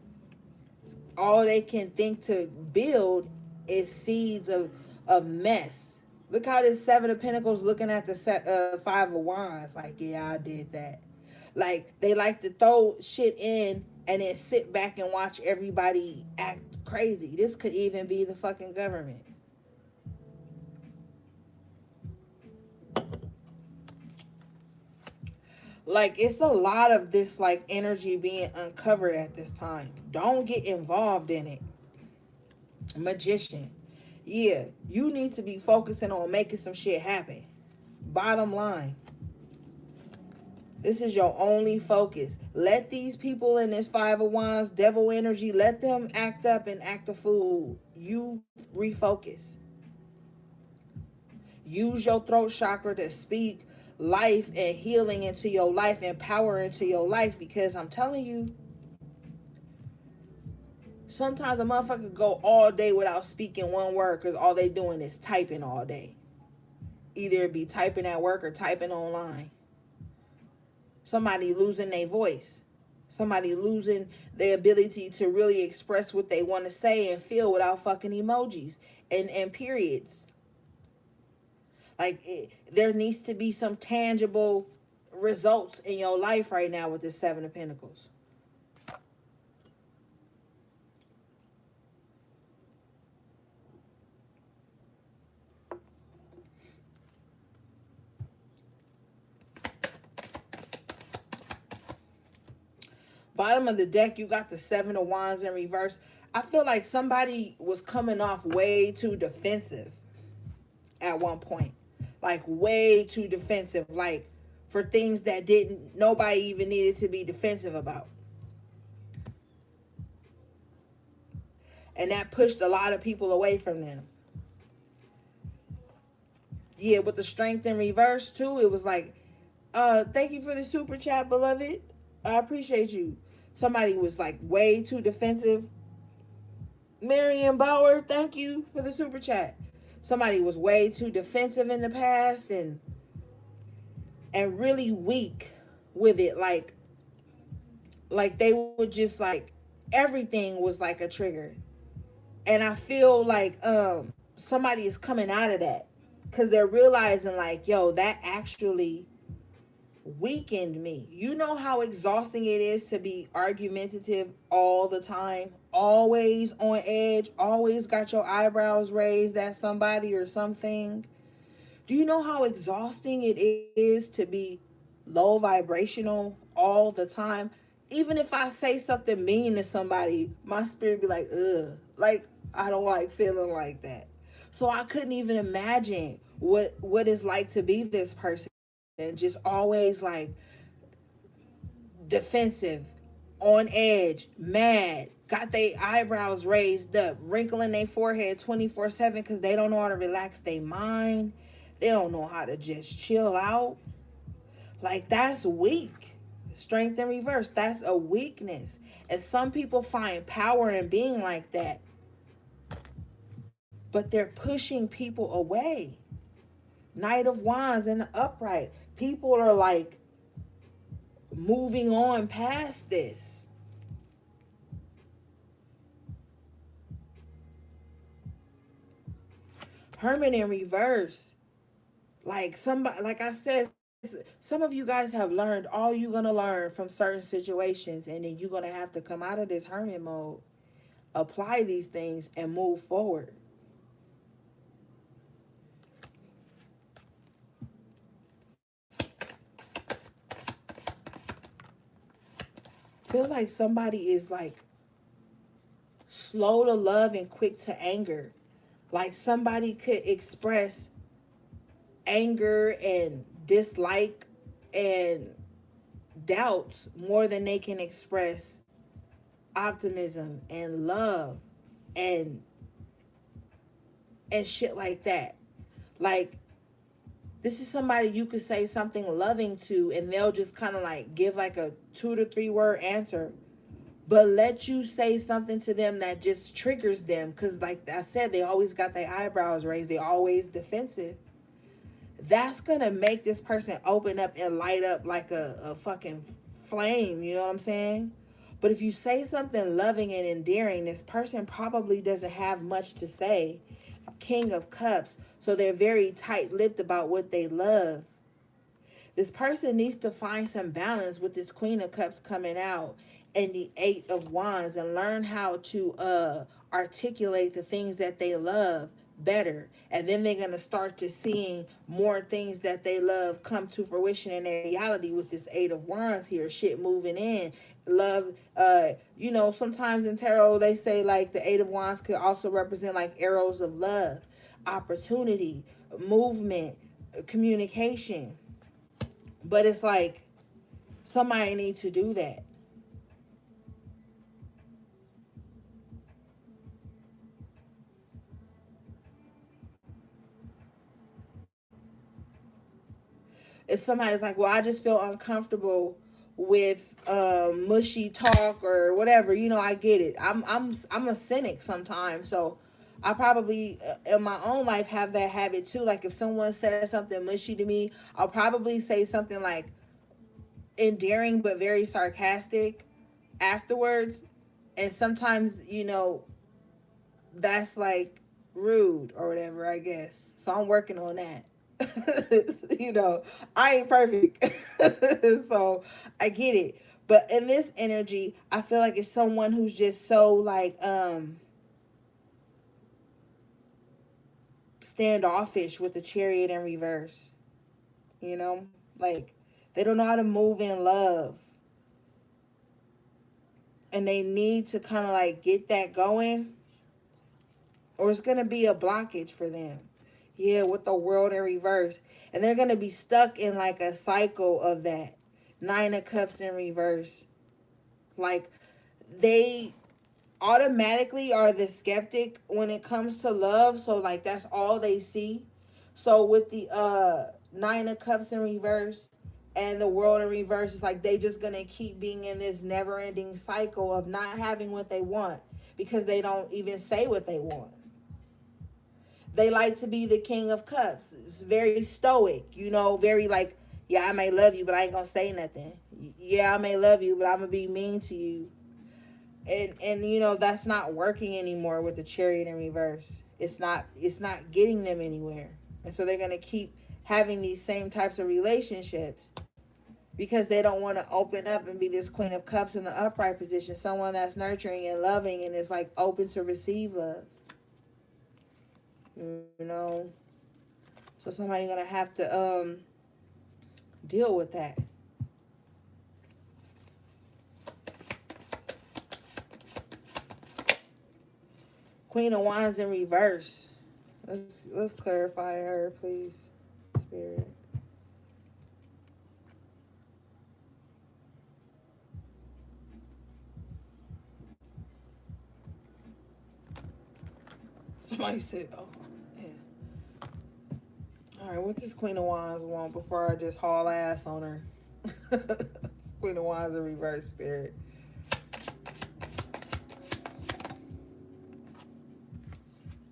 S1: all they can think to build is seeds of mess. Look how this Seven of Pentacles looking at the Five of Wands. Like, yeah, I did that. Like, they like to throw shit in and then sit back and watch everybody act crazy. This could even be the fucking government. Like, it's a lot of this like energy being uncovered at this time. Don't get involved in it. Magician. Yeah, you need to be focusing on making some shit happen. Bottom line. This is your only focus. Let these people in this Five of Wands, devil energy, let them act up and act a fool. You refocus. Use your throat chakra to speak life and healing into your life and power into your life, because I'm telling you, sometimes a motherfucker go all day without speaking one word because all they doing is typing all day. Either it be typing at work or typing online. Somebody losing their voice. Somebody losing their ability to really express what they want to say and feel without fucking emojis and periods. Like, there needs to be some tangible results in your life right now with this Seven of Pentacles. Bottom of the deck, you got the Seven of Wands in reverse. I feel like somebody was coming off way too defensive at one point. Like, way too defensive. Like, for things that nobody even needed to be defensive about. And that pushed a lot of people away from them. Yeah, with the Strength in reverse too, it was like, thank you for the super chat, beloved. I appreciate you. Somebody was like way too defensive. Marion Bauer, thank you for the super chat. Somebody was way too defensive in the past and really weak with it. Like they would just like, everything was like a trigger. And I feel like somebody is coming out of that because they're realizing like, yo, that actually weakened me. You know how exhausting it is to be argumentative all the time, always on edge, always got your eyebrows raised at somebody or something. Do you know how exhausting it is to be low vibrational all the time? Even if I say something mean to somebody, my spirit be like, ugh, like, I don't like feeling like that. So I couldn't even imagine what it's like to be this person and just always like defensive, on edge, mad, got their eyebrows raised up, wrinkling their forehead 24/7 because they don't know how to relax their mind. They don't know how to just chill out. Like, that's weak. Strength in reverse, that's a weakness. And some people find power in being like that, but they're pushing people away. Knight of Wands in the upright. People are like moving on past this. Hermit in reverse. Like, somebody, like I said, some of you guys have learned all you're going to learn from certain situations, and then you're going to have to come out of this hermit mode, apply these things, and move forward. Feel like somebody is like slow to love and quick to anger. Like, somebody could express anger and dislike and doubts more than they can express optimism and love and shit like that. Like, this is somebody you could say something loving to and they'll just kind of like give like a 2 to 3 word answer, but let you say something to them that just triggers them, because like I said, they always got their eyebrows raised, they always defensive. That's gonna make this person open up and light up like a fucking flame, you know what I'm saying? But if you say something loving and endearing, this person probably doesn't have much to say. King of Cups, so they're very tight-lipped about what they love. This person needs to find some balance with this Queen of Cups coming out and the Eight of Wands, and learn how to articulate the things that they love better. And then they're going to start to seeing more things that they love come to fruition in their reality with this Eight of Wands here. Shit moving in. Love, you know, sometimes in tarot they say like the Eight of Wands could also represent like arrows of love, opportunity, movement, communication. But it's like somebody needs to do that. If somebody's like, well, I just feel uncomfortable with mushy talk or whatever, you know, I get it. I'm a cynic sometimes, so I probably in my own life have that habit too. Like if someone says something mushy to me, I'll probably say something like endearing but very sarcastic afterwards. And sometimes, you know, that's like rude or whatever, I guess. So I'm working on that. You know, I ain't perfect. So I get it. But in this energy, I feel like it's someone who's just so like standoffish with the Chariot in reverse. You know? Like they don't know how to move in love. And they need to kind of like get that going, or it's gonna be a blockage for them. Yeah, with the World in reverse. And they're gonna be stuck in like a cycle of that. Nine of Cups in reverse. Like they automatically are the skeptic when it comes to love. So like that's all they see. So with the Nine of Cups in reverse and the World in reverse, it's like they just gonna keep being in this never ending cycle of not having what they want because they don't even say what they want. They like to be the King of Cups. It's very stoic, you know, very like, yeah, I may love you, but I ain't gonna say nothing. Yeah, I may love you, but I'm gonna be mean to you. And you know, that's not working anymore with the Chariot in reverse. It's not getting them anywhere. And so they're gonna keep having these same types of relationships because they don't want to open up and be this Queen of Cups in the upright position, someone that's nurturing and loving and is like open to receive love. You know, so somebody's gonna have to deal with that. Queen of Wands in reverse. Let's clarify her, please, Spirit. Somebody said, "Oh, yeah." All right, what does Queen of Wands want before I just haul ass on her? Queen of Wands in reverse, Spirit.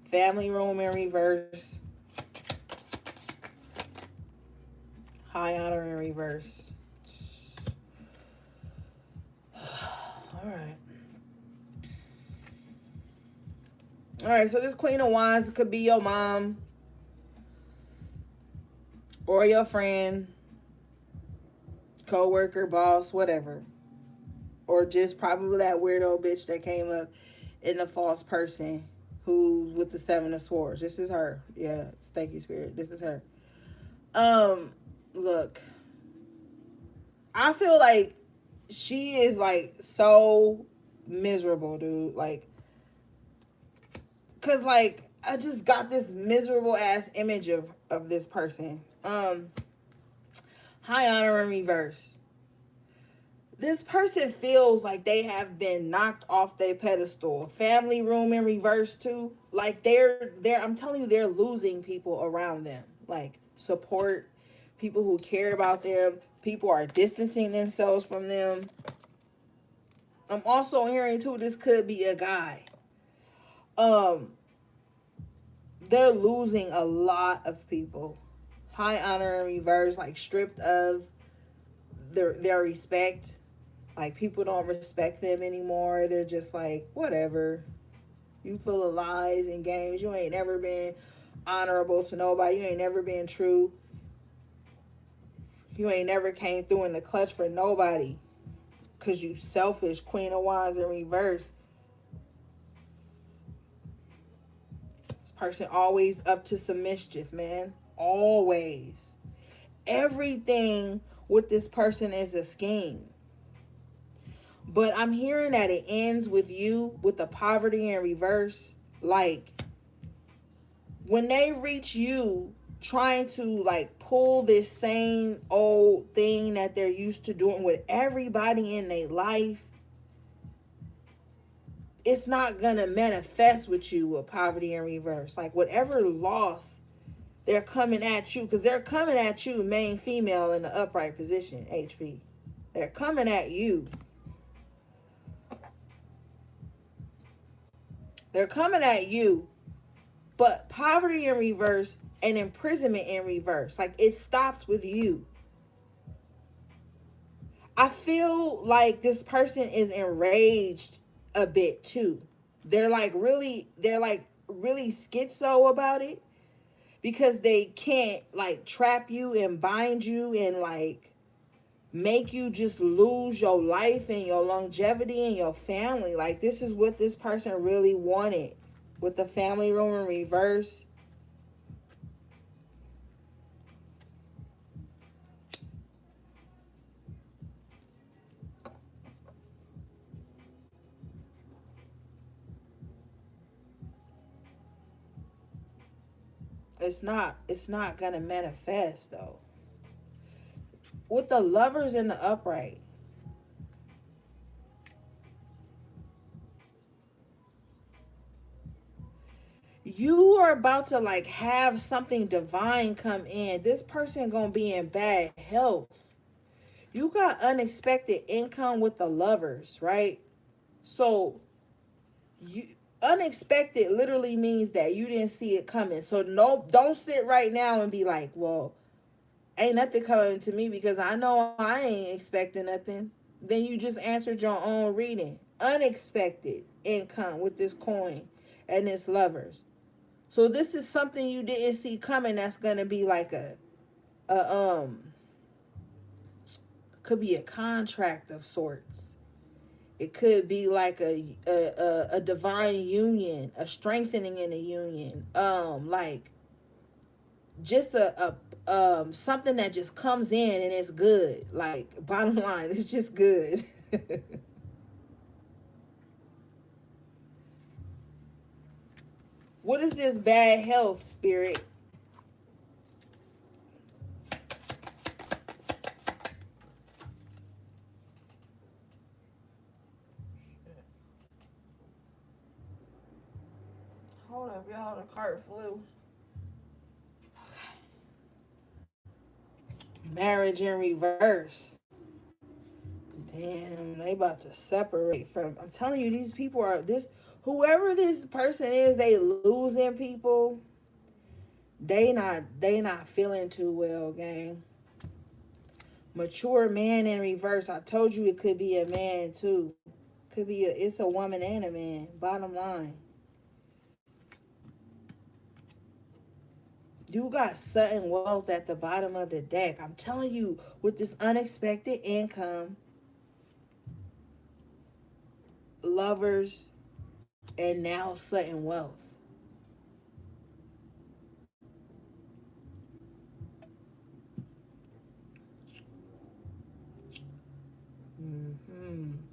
S1: Family room in reverse. High honor in reverse. All right. All right, so this Queen of Wands could be your mom or your friend, co-worker, boss, whatever. Or just probably that weirdo bitch that came up in the false person who's with the Seven of Swords. This is her. Yeah, thank you, Spirit. This is her. Look, I feel like she is like so miserable, dude. Like, cause like I just got this miserable ass image of this person. High honor in reverse. This person feels like they have been knocked off their pedestal. Family room in reverse too. Like they're I'm telling you, they're losing people around them. Like support, people who care about them. People are distancing themselves from them. I'm also hearing too, this could be a guy. Um, they're losing a lot of people. High honor in reverse, like stripped of their respect. Like people don't respect them anymore. They're just like, whatever. You full of lies and games. You ain't never been honorable to nobody. You ain't never been true. You ain't never came through in the clutch for nobody. because you selfish. Queen of Wands in reverse. This person always up to some mischief, man. Always. Everything with this person is a scheme. But I'm hearing that it ends with you with the poverty in reverse. Like, when they reach you trying to like pull this same old thing that they're used to doing with everybody in their life, it's not gonna manifest with you with poverty in reverse. Like, whatever loss they're coming at you, because they're coming at you, main female in the upright position, HP. They're coming at you. They're coming at you. But poverty in reverse and imprisonment in reverse, like, it stops with you. I feel like this person is enraged a bit too. They're like really schizo about it, because they can't like trap you and bind you and like make you just lose your life and your longevity and your family. Like, this is what this person really wanted with the family room in reverse. It's not gonna manifest though. With the Lovers in the upright, you are about to like have something divine come in. This person gonna be in bad health. You got unexpected income with the Lovers, right? So you unexpected literally means that you didn't see it coming. So no, don't sit right now and be like, well, ain't nothing coming to me because I know I ain't expecting nothing. Then you just answered your own reading. Unexpected income with this coin and this Lovers. So this is something you didn't see coming. That's gonna be like a could be a contract of sorts. It could be like a divine union, a strengthening in a union. Like just a something that just comes in and it's good. Like, bottom line, it's just good. What is this bad health, Spirit? Hold up, y'all. The cart flew. Marriage in reverse. Damn, they about to separate from. I'm telling you, these people are this. Whoever this person is, they losing people. They not feeling too well, gang. Mature man in reverse. I told you it could be a man too. Could be it's a woman and a man. Bottom line. You got sudden wealth at the bottom of the deck. I'm telling you, with this unexpected income, Lovers, and now sudden wealth.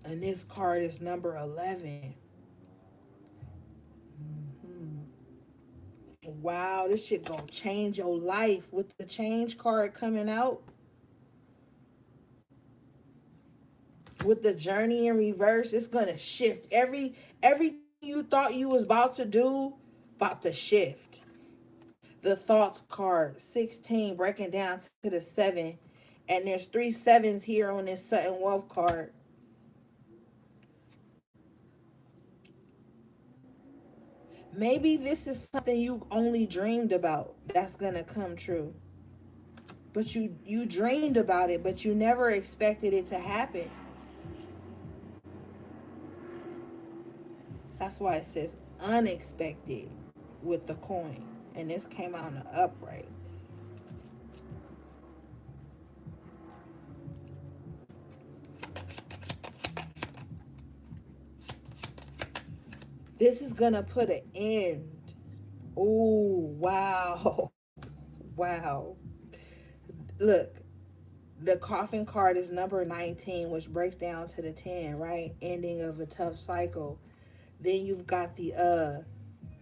S1: And this card is number 11. Wow, this shit gonna change your life. With the change card coming out, with the journey in reverse, it's gonna shift. Everything you thought you was about to do, about to shift. The thoughts card, 16, breaking down to the 7. And there's 3 sevens here on this sudden wealth card. Maybe this is something you only dreamed about that's gonna come true. But you dreamed about it, but you never expected it to happen. That's why it says unexpected with the coin. And this came out in the upright. This is gonna put an end. Ooh, wow. Wow. Look, the coffin card is number 19, which breaks down to the 10, right? Ending of a tough cycle. Then you've got the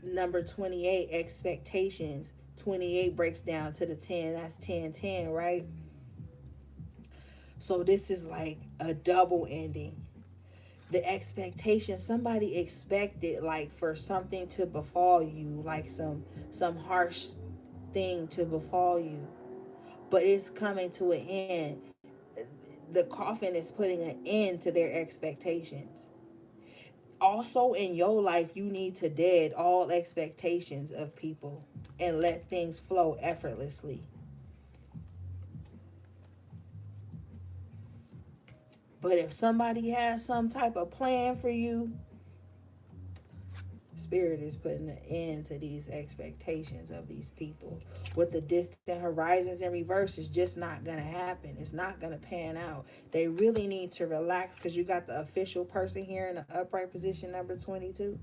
S1: number 28, expectations. 28 breaks down to the 10. That's 10 10, right? So this is like a double ending. The expectation, somebody expected like for something to befall you, like some harsh thing to befall you, but it's coming to an end. The coffin is putting an end to their expectations. Also in your life, you need to dead all expectations of people and let things flow effortlessly. But if somebody has some type of plan for you, Spirit is putting an end to these expectations of these people. With the distant horizons in reverse, it's just not going to happen. It's not going to pan out. They really need to relax, because you got the official person here in the upright position, number 22.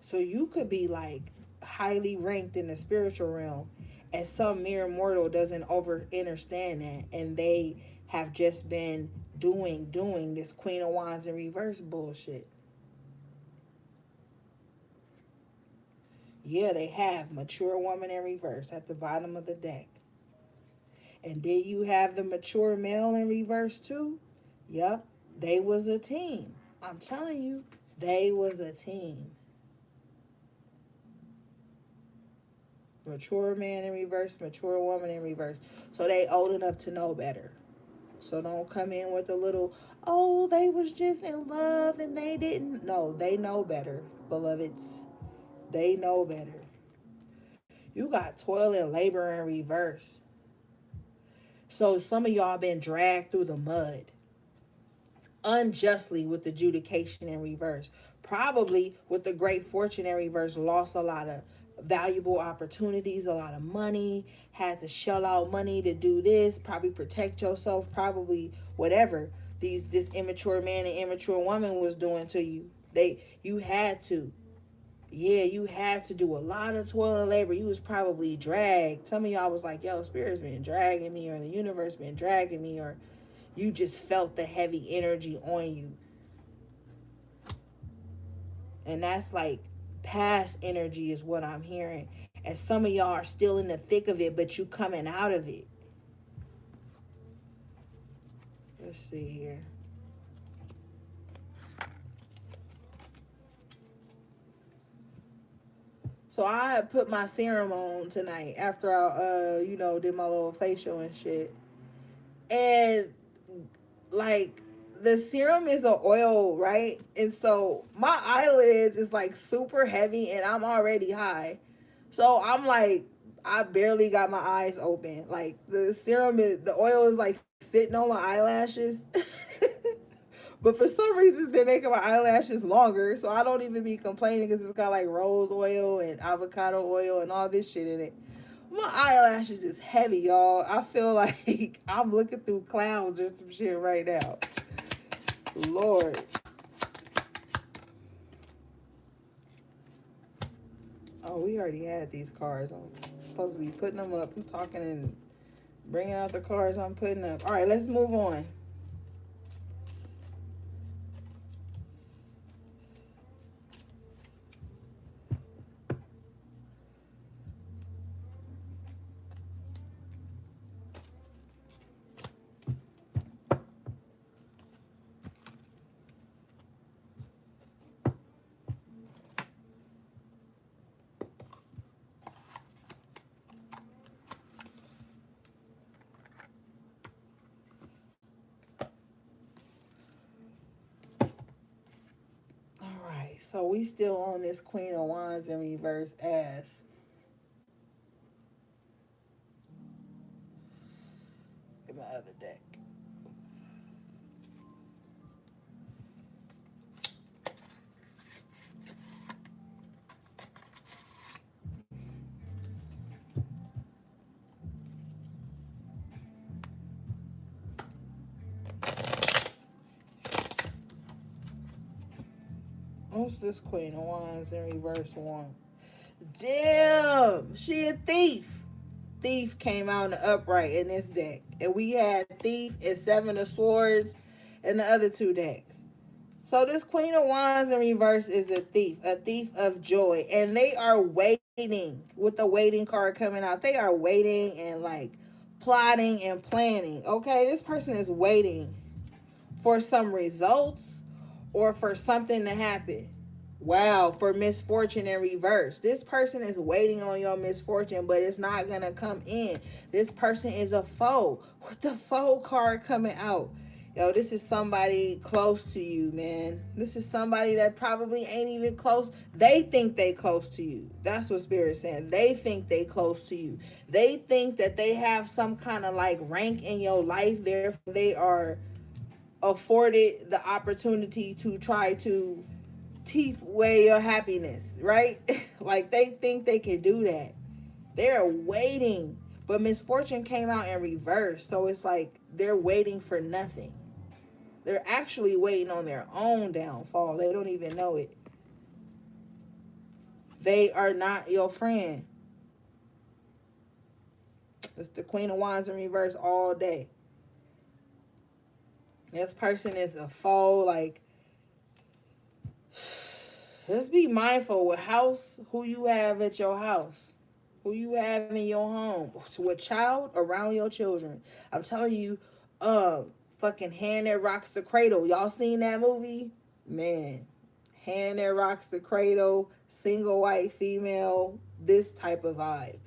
S1: So you could be like highly ranked in the spiritual realm, and some mere mortal doesn't over understand that, and they have just been doing this Queen of Wands in reverse bullshit. Yeah, they have mature woman in reverse at the bottom of the deck. And did you have the mature male in reverse too? Yep, they was a team. I'm telling you, they was a team. Mature man in reverse, mature woman in reverse. So they old enough to know better. So don't come in with a little, oh, they was just in love and they didn't. No, they know better, beloveds. They know better. You got toil and labor in reverse. So some of y'all been dragged through the mud unjustly with adjudication in reverse. Probably with the great fortune in reverse, lost a lot of valuable opportunities, a lot of money, had to shell out money to do this, probably protect yourself, probably whatever this immature man and immature woman was doing to you. You had to. Yeah, you had to do a lot of toil and labor. You was probably dragged. Some of y'all was like, yo, Spirit's been dragging me, or the universe been dragging me, or you just felt the heavy energy on you. And that's like past energy is what I'm hearing. And some of y'all are still in the thick of it, but you coming out of it. Let's see here. So I put my serum on tonight after I did my little facial and shit. And like the serum is an oil, right? And so my eyelids is like super heavy and I'm already high. So I'm like, I barely got my eyes open. Like the oil is like sitting on my eyelashes. But for some reason, it's been making my eyelashes longer. So I don't even be complaining, because it's got like rose oil and avocado oil and all this shit in it. My eyelashes is heavy, y'all. I feel like I'm looking through clouds or some shit right now. Lord. Oh, we already had these cards. I'm supposed to be putting them up. I'm talking and bringing out the cards I'm putting up. All right, let's move on. So we still on this Queen of Wands in reverse as. Get my other deck. Oh, What's this Queen of Wands in reverse one? Damn, she a thief. Thief came out in the upright in this deck. And we had Thief and Seven of Swords in the other two decks. So this Queen of Wands in reverse is a thief of joy. And they are waiting with the waiting card coming out. They are waiting and like plotting and planning. Okay, this person is waiting for some results or for something to happen. Wow, for misfortune in reverse. This person is waiting on your misfortune, but it's not going to come in. This person is a foe. With the foe card coming out. Yo, this is somebody close to you, man. This is somebody that probably ain't even close. They think they close to you. That's what Spirit's saying. They think they close to you. They think that they have some kind of like rank in your life. Therefore, they are afforded the opportunity to try to teeth away your happiness, right? Like they think they can do that. They're waiting. But misfortune came out in reverse. So it's like they're waiting for nothing. They're actually waiting on their own downfall. They don't even know it. They are not your friend. It's the Queen of Wands in reverse all day. This person is a foe. Like, just be mindful with who you have at your house, who you have in your home, with child around your children. I'm telling you, fucking Hand That Rocks the Cradle. Y'all seen that movie? Man, Hand That Rocks the Cradle, single white female, this type of vibe.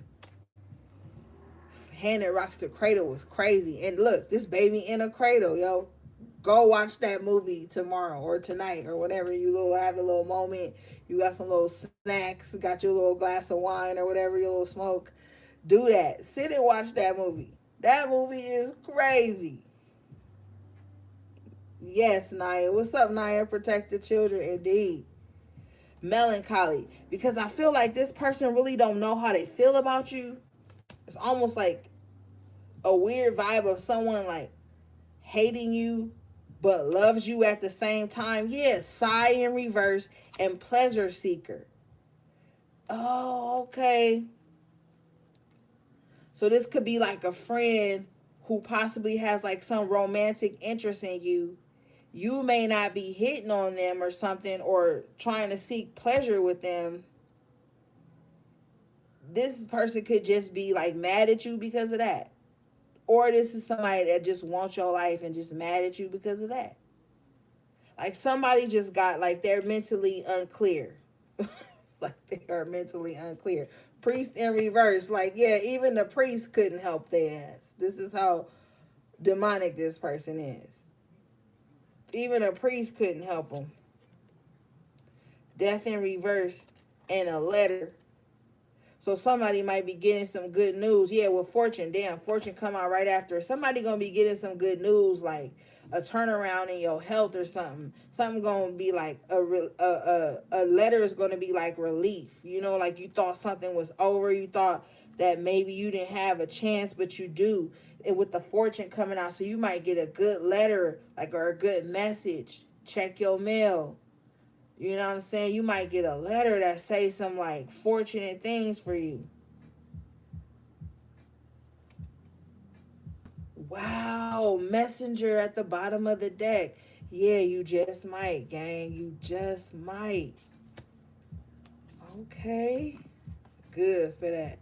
S1: Hand That Rocks the Cradle was crazy. And look, this baby in a cradle, yo. Go watch that movie tomorrow or tonight or whatever. You have a little moment. You got some little snacks. Got your little glass of wine or whatever, your little smoke. Do that. Sit and watch that movie. That movie is crazy. Yes, Naya. What's up, Naya? Protect the children, indeed. Melancholy. Because I feel like this person really don't know how they feel about you. It's almost like a weird vibe of someone like hating you but loves you at the same time. Yeah, sigh in reverse and pleasure seeker. Oh, okay. So this could be like a friend who possibly has like some romantic interest in you. You may not be hitting on them or something or trying to seek pleasure with them. This person could just be like mad at you because of that. Or this is somebody that just wants your life and just mad at you because of that. Like somebody just got, like they're mentally unclear. Like they are mentally unclear. Priest in reverse. Like, yeah, even the priest couldn't help their ass. This is how demonic this person is. Even a priest couldn't help them. Death in reverse and a letter. So somebody might be getting some good news. Yeah, with Fortune. Damn, Fortune come out right after. Somebody going to be getting some good news, like a turnaround in your health or something. Something going to be like a letter is going to be like relief. You know, like you thought something was over. You thought that maybe you didn't have a chance, but you do. And with the Fortune coming out, so you might get a good letter, like, or a good message. Check your mail. You know what I'm saying? You might get a letter that says some like fortunate things for you. Wow, messenger at the bottom of the deck. Yeah, you just might, gang. You just might. Okay. Good for that.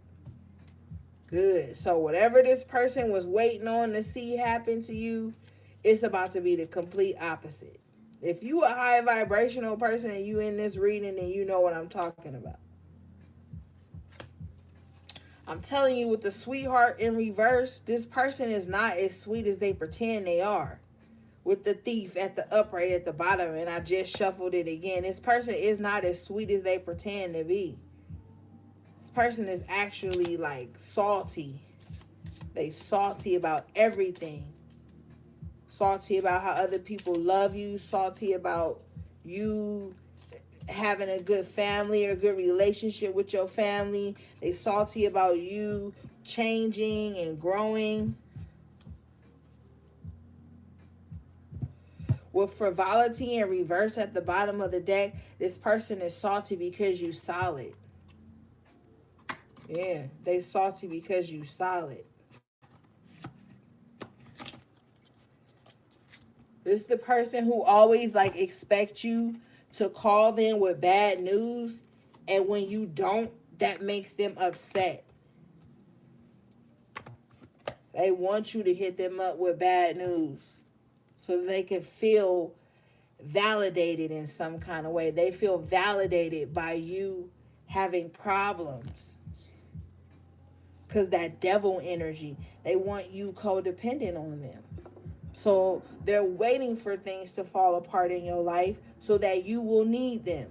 S1: Good. So whatever this person was waiting on to see happen to you, it's about to be the complete opposite. If you a high vibrational person and you in this reading, then you know what I'm talking about. I'm telling you, with the sweetheart in reverse, this person is not as sweet as they pretend they are. With the thief at the upright at the bottom, and I just shuffled it again. This person is not as sweet as they pretend to be. This person is actually like salty. They salty about everything. Salty about how other people love you. Salty about you having a good family or a good relationship with your family. They salty about you changing and growing. With frivolity and reverse at the bottom of the deck, this person is salty because you solid. Yeah, they salty because you solid. This is the person who always like expect you to call them with bad news, and when you don't, that makes them upset. They want you to hit them up with bad news so they can feel validated in some kind of way. They feel validated by you having problems. Because that devil energy, they want you codependent on them. So they're waiting for things to fall apart in your life so that you will need them.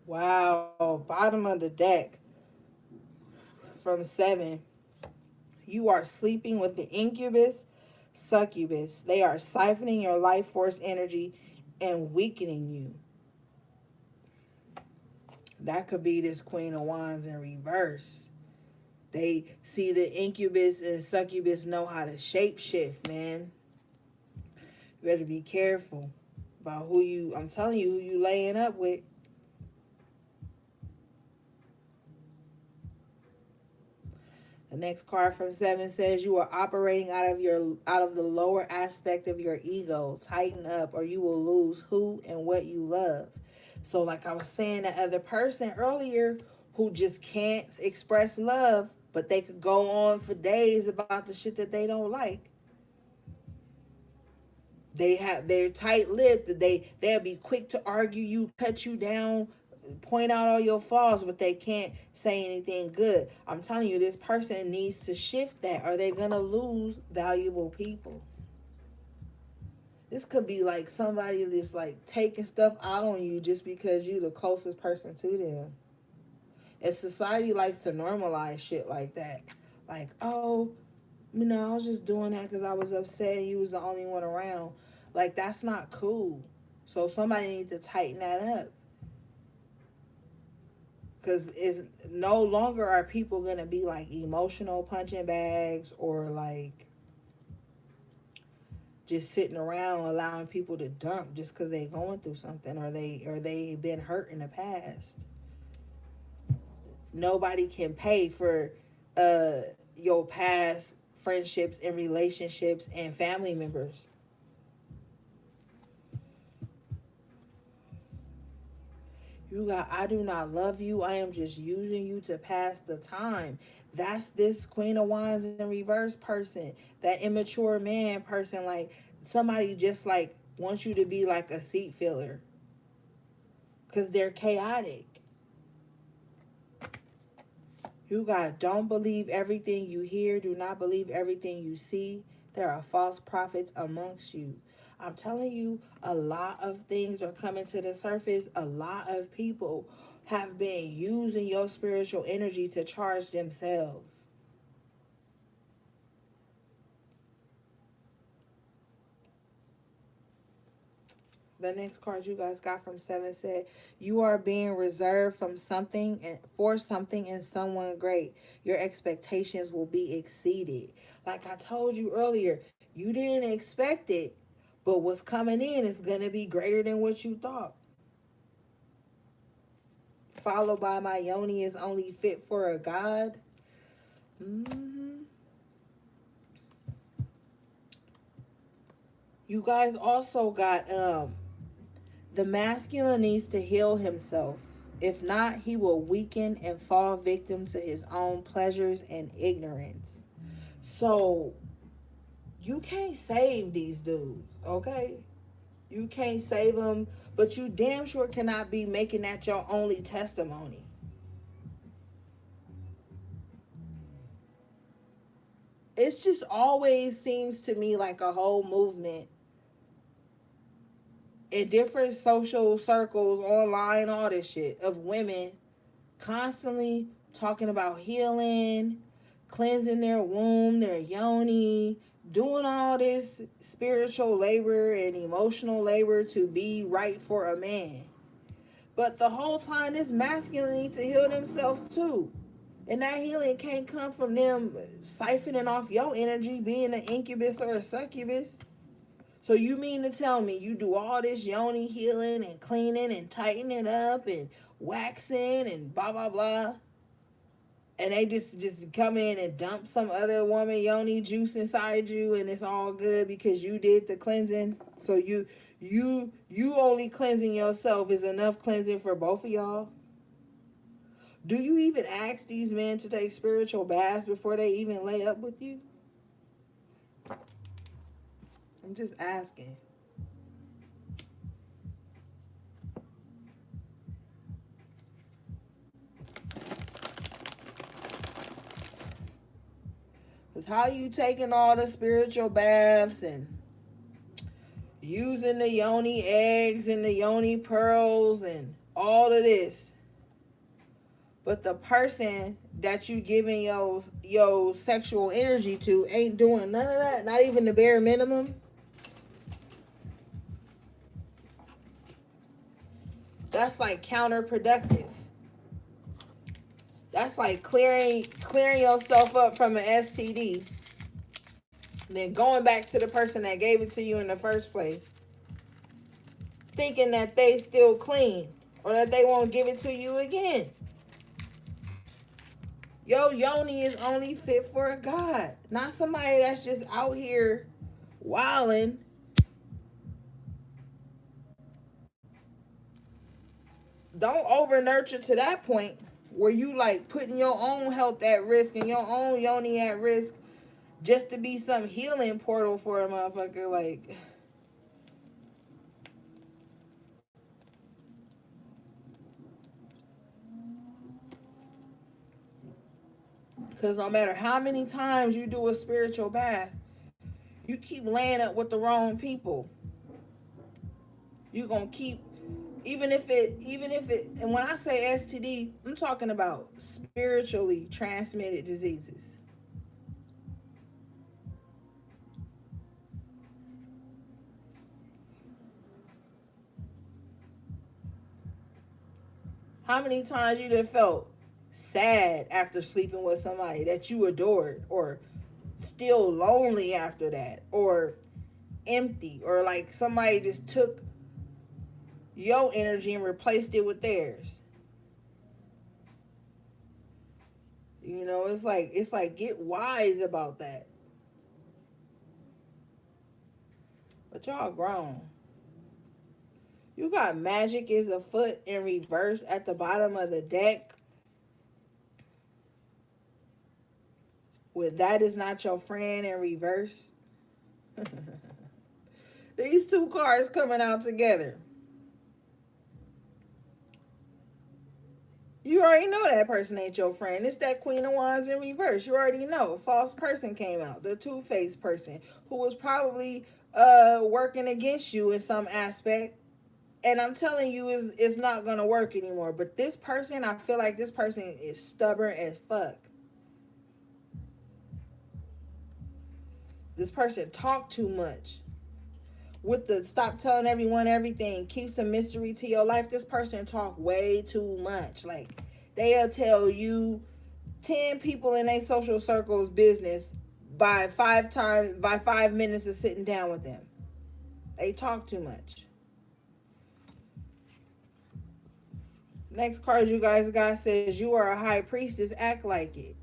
S1: Wow, bottom of the deck from 7. You are sleeping with the incubus, succubus. They are siphoning your life force energy and weakening you. That could be this Queen of Wands in reverse. They see the incubus and succubus know how to shapeshift, man. You better be careful about who you, I'm telling you, who you laying up with. The next card from 7 says you are operating out of the lower aspect of your ego. Tighten up or you will lose who and what you love. So like I was saying, the other person earlier who just can't express love, but they could go on for days about the shit that they don't like. They're tight-lipped. They'll be quick to argue you, cut you down, point out all your flaws, but they can't say anything good. I'm telling you, this person needs to shift that, or they're gonna lose valuable people. This could be like somebody that's like taking stuff out on you just because you're the closest person to them. And society likes to normalize shit like that. Like, oh, I was just doing that because I was upset and you was the only one around. Like, that's not cool. So somebody needs to tighten that up. Because it's no longer are people going to be like emotional punching bags or like just sitting around allowing people to dump just because they going through something or they been hurt in the past. Nobody can pay for uh your past friendships and relationships and family members. You got, I do not love you. I am just using you to pass the time. That's this Queen of Wands in reverse person. That immature man person. Like somebody just like wants you to be like a seat filler. Because they're chaotic. You got, don't believe everything you hear. Do not believe everything you see. There are false prophets amongst you. I'm telling you, a lot of things are coming to the surface. A lot of people have been using your spiritual energy to charge themselves. The next card you guys got from 7 said, you are being reserved from something and for something and someone great. Your expectations will be exceeded. Like I told you earlier, you didn't expect it, but what's coming in is going to be greater than what you thought. Followed by my yoni is only fit for a god. Mm-hmm. You guys also got the masculine needs to heal himself. If not, he will weaken and fall victim to his own pleasures and ignorance. So you can't save these dudes, okay? You can't save them, but you damn sure cannot be making that your only testimony. It's just always seems to me like a whole movement in different social circles, online, all this shit, of women constantly talking about healing, cleansing their womb, their yoni, doing all this spiritual labor and emotional labor to be right for a man. But the whole time, this masculine need to heal themselves too. And that healing can't come from them siphoning off your energy, being an incubus or a succubus. So you mean to tell me you do all this yoni healing and cleaning and tightening up and waxing and blah blah blah, and they just come in and dump some other woman yoni juice inside you, and it's all good because you did the cleansing? So you only cleansing yourself is enough cleansing for both of y'all? Do you even ask these men to take spiritual baths before they even lay up with you? I'm just asking. Because how you taking all the spiritual baths and using the yoni eggs and the yoni pearls and all of this, but the person that you giving your sexual energy to ain't doing none of that, not even the bare minimum? That's like counterproductive. That's like clearing yourself up from an STD, then going back to the person that gave it to you in the first place, thinking that they still clean or that they won't give it to you again. Yo, yoni is only fit for a god, not somebody that's just out here wilding. Don't over nurture to that point where you like putting your own health at risk and your own yoni at risk just to be some healing portal for a motherfucker. Like, because no matter how many times you do a spiritual bath, you keep laying up with the wrong people. You're gonna keep, even if it, and when I say STD, I'm talking about spiritually transmitted diseases. How many times you done felt sad after sleeping with somebody that you adored, or still lonely after that, or empty, or like somebody just took your energy and replaced it with theirs? You know, it's like get wise about that. But y'all grown. You got magic is a foot in reverse at the bottom of the deck with that is not your friend in reverse. These two cards coming out together. You already know that person ain't your friend. It's that Queen of Wands in reverse. You already know. A false person came out. The two-faced person who was probably working against you in some aspect. And I'm telling you, it's not going to work anymore. But this person, I feel like this person is stubborn as fuck. This person talk too much. With the stop telling everyone everything, keep some mystery to your life, this person talk way too much. Like, they'll tell you 10 people in a social circle's business by 5 minutes of sitting down with them. They talk too much. Next card you guys got says, you are a high priestess, act like it.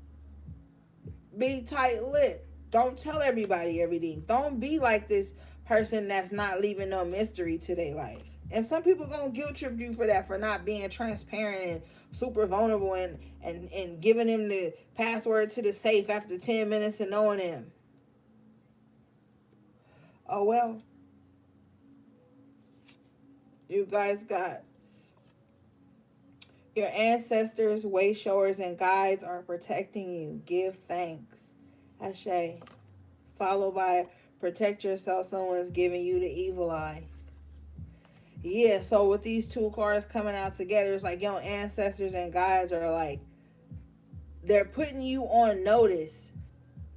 S1: Be tight-lipped. Don't tell everybody everything. Don't be like this person that's not leaving no mystery to their life. And some people gonna guilt trip you for that, for not being transparent and super vulnerable, and giving them the password to the safe after 10 minutes and knowing them. Oh well, you guys got your ancestors, way showers, and guides are protecting you. Give thanks. Ashe. Followed by protect yourself, someone's giving you the evil eye. Yeah, so with these two cards coming out together, it's like your ancestors and guides are like, they're putting you on notice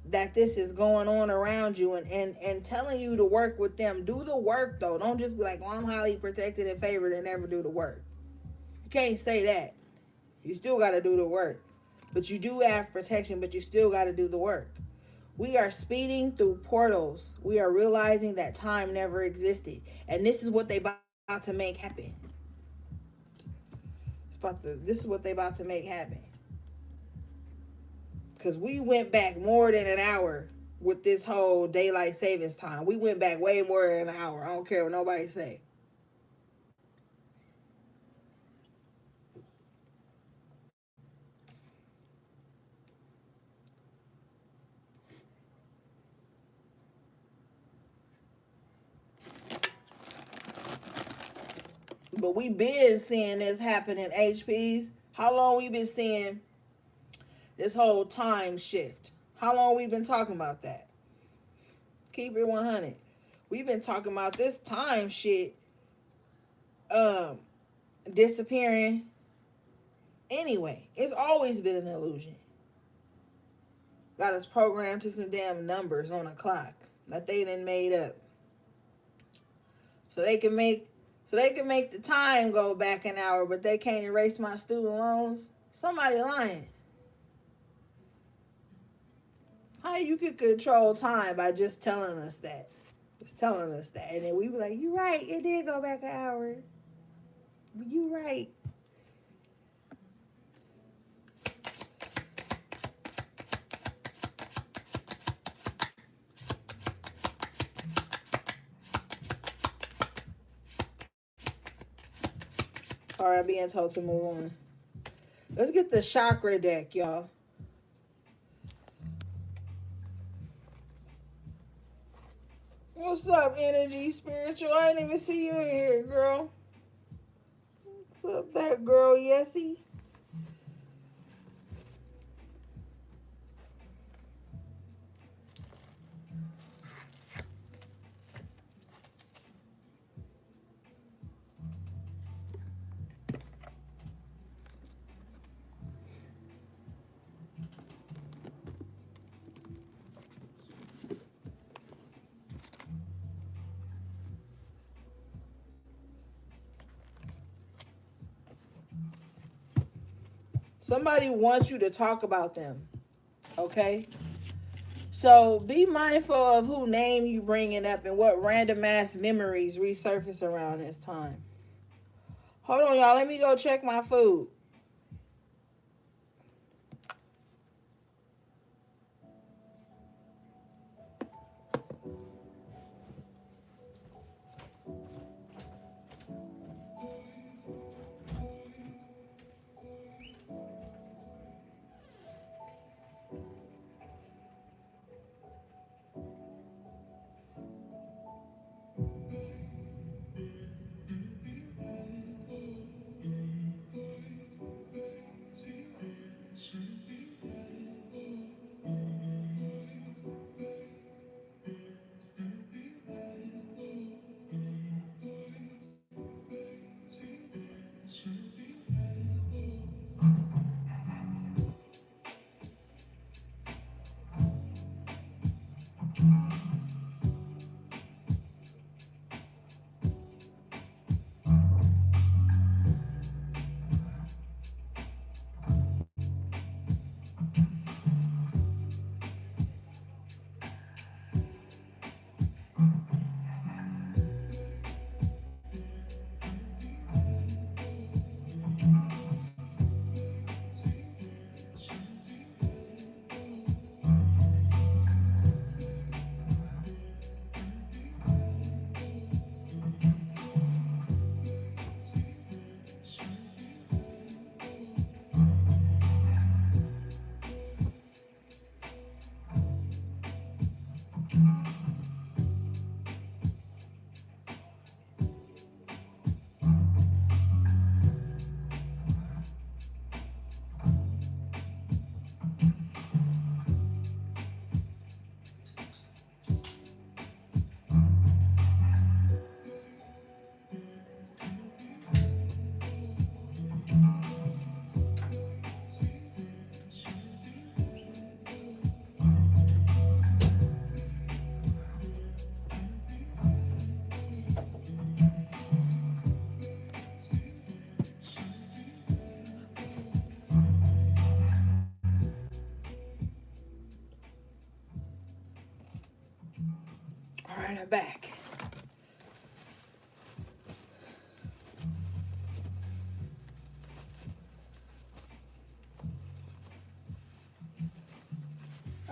S1: that this is going on around you, and telling you to work with them. Do the work though. Don't just be like, well, I'm highly protected and favored and never do the work. You can't say that. You still got to do the work. But you do have protection, but you still got to do the work. We are speeding through portals. We are realizing that time never existed. And this is what they about to make happen. This is what they about to make happen. Because we went back more than an hour with this whole daylight savings time. We went back way more than an hour. I don't care what nobody say. But we been seeing this happen in HPs. How long we been seeing this whole time shift? How long we been talking about that? Keep it 100. We've been talking about this time shit um disappearing anyway. It's always been an illusion. Got us programmed to some damn numbers on a clock that they done made up. So they can make the time go back an hour, but they can't erase my student loans. Somebody lying. How you could control time by just telling us that? Just telling us that. And then we be like, you right, it did go back an hour. You right. Alright, being told to move on. Let's get the chakra deck, y'all. What's up, energy spiritual? I didn't even see you in here, girl. What's up, that girl, Yessie? Somebody wants you to talk about them, okay? So be mindful of who name you bringing up and what random ass memories resurface around this time. Hold on, y'all. Let me go check my food.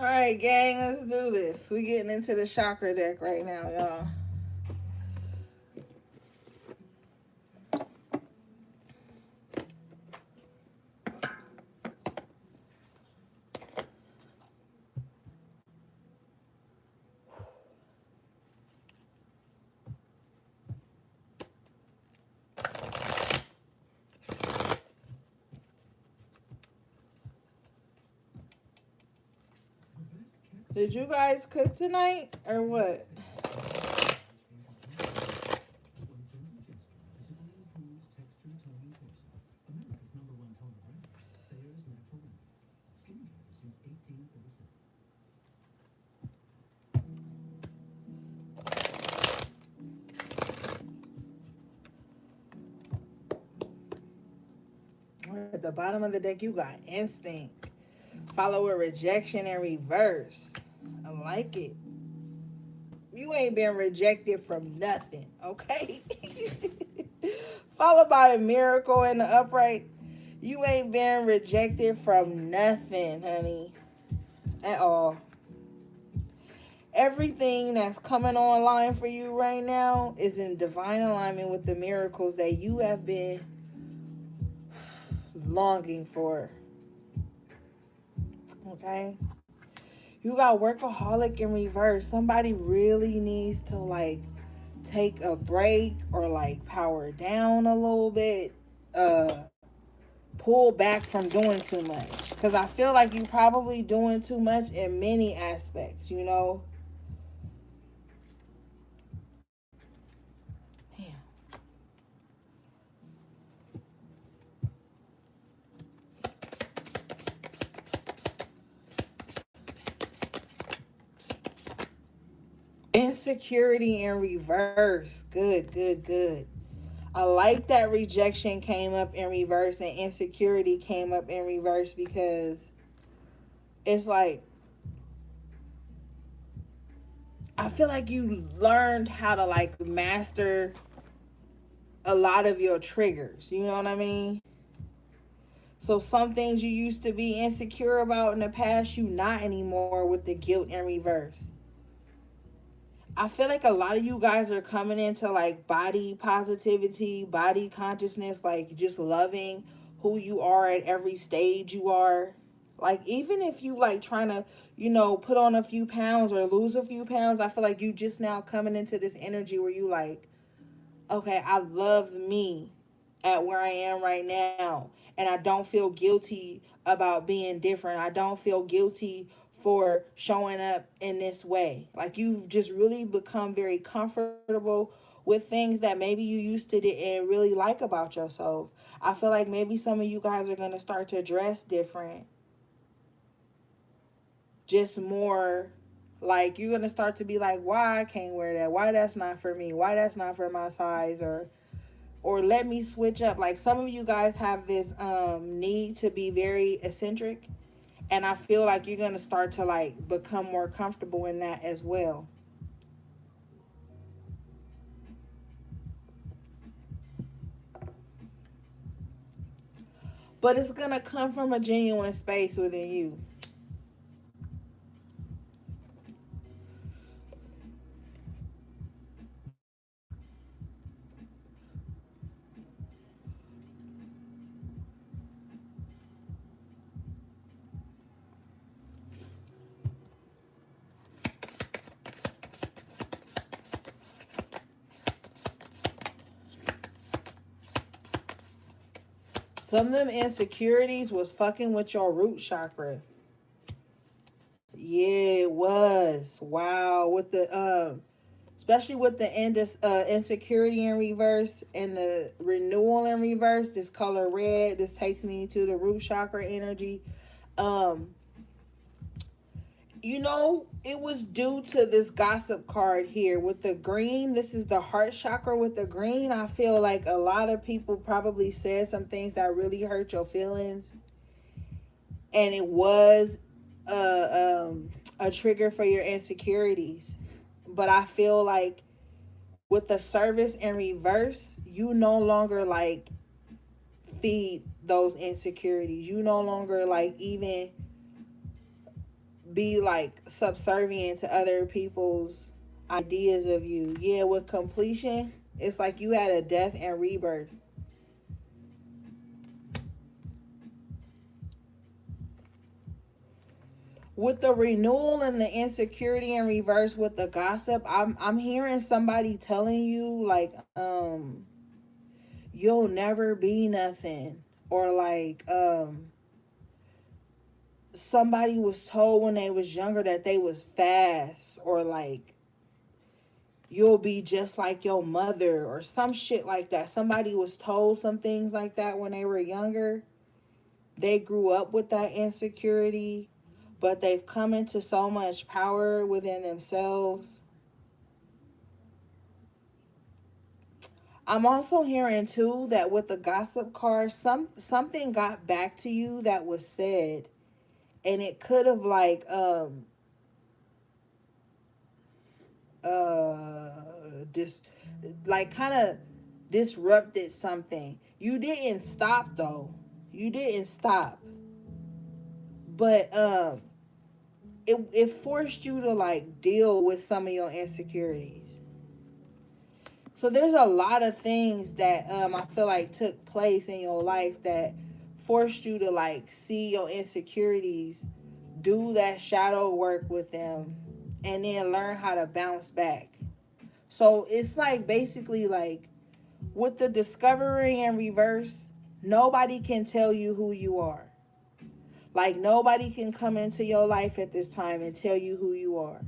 S1: All right, gang, let's do this. We getting into the chakra deck right now, y'all. Did you guys cook tonight or what? At the bottom of the deck, you got instinct. Follow a rejection in reverse. I like it. You ain't been rejected from nothing, okay? Followed by a miracle in the upright. You ain't been rejected from nothing, honey. At all. Everything that's coming online for you right now is in divine alignment with the miracles that you have been longing for. Okay? You got workaholic in reverse. Somebody really needs to like take a break or like power down a little bit. Pull back from doing too much. Because I feel like you probably doing too much in many aspects, you know? Damn. Insecurity in reverse. Good, good, good. I like that rejection came up in reverse and insecurity came up in reverse because it's like I feel like you learned how to like master a lot of your triggers. You know what I mean? So some things you used to be insecure about in the past, you not anymore with the guilt in reverse. I feel like a lot of you guys are coming into like body positivity, body consciousness, like just loving who you are at every stage you are. Like even if you like trying to, put on a few pounds or lose a few pounds, I feel like you just now coming into this energy where you like, okay, I love me at where I am right now. And I don't feel guilty about being different. I don't feel guilty for showing up in this way. Like you've just really become very comfortable with things that maybe you used to didn't really like about yourself. I feel like maybe some of you guys are going to start to dress different. Just more like you're going to start to be like, why I can't wear that? Why that's not for me? Why that's not for my size? Or let me switch up. Like some of you guys have this need to be very eccentric, and I feel like you're going to start to like become more comfortable in that as well. But it's going to come from a genuine space within you. Some of them insecurities was fucking with your root chakra. Yeah, it was. Wow. With the especially with the insecurity in reverse and the renewal in reverse, this color red, this takes me to the root chakra energy. Um, it was due to this gossip card here with the green. This is the heart chakra with the green. I feel like a lot of people probably said some things that really hurt your feelings, and it was a trigger for your insecurities. But I feel like with the service in reverse, you no longer like feed those insecurities. You no longer like even be like subservient to other people's ideas of you. Yeah, with completion, it's like you had a death and rebirth. With the renewal and the insecurity in reverse with the gossip, I'm hearing somebody telling you like you'll never be nothing, or like somebody was told when they was younger that they was fast, or like you'll be just like your mother or some shit like that. Somebody was told some things like that when they were younger. They grew up with that insecurity, but they've come into so much power within themselves. I'm also hearing too that with the gossip card, something got back to you that was said, and it could have like dis like kind of disrupted something. You didn't stop though. You didn't stop. But it forced you to like deal with some of your insecurities. So there's a lot of things that I feel like took place in your life that forced you to like see your insecurities, do that shadow work with them, and then learn how to bounce back. So it's like basically like with the discovery in reverse, nobody can tell you who you are. Like nobody can come into your life at this time and tell you who you are,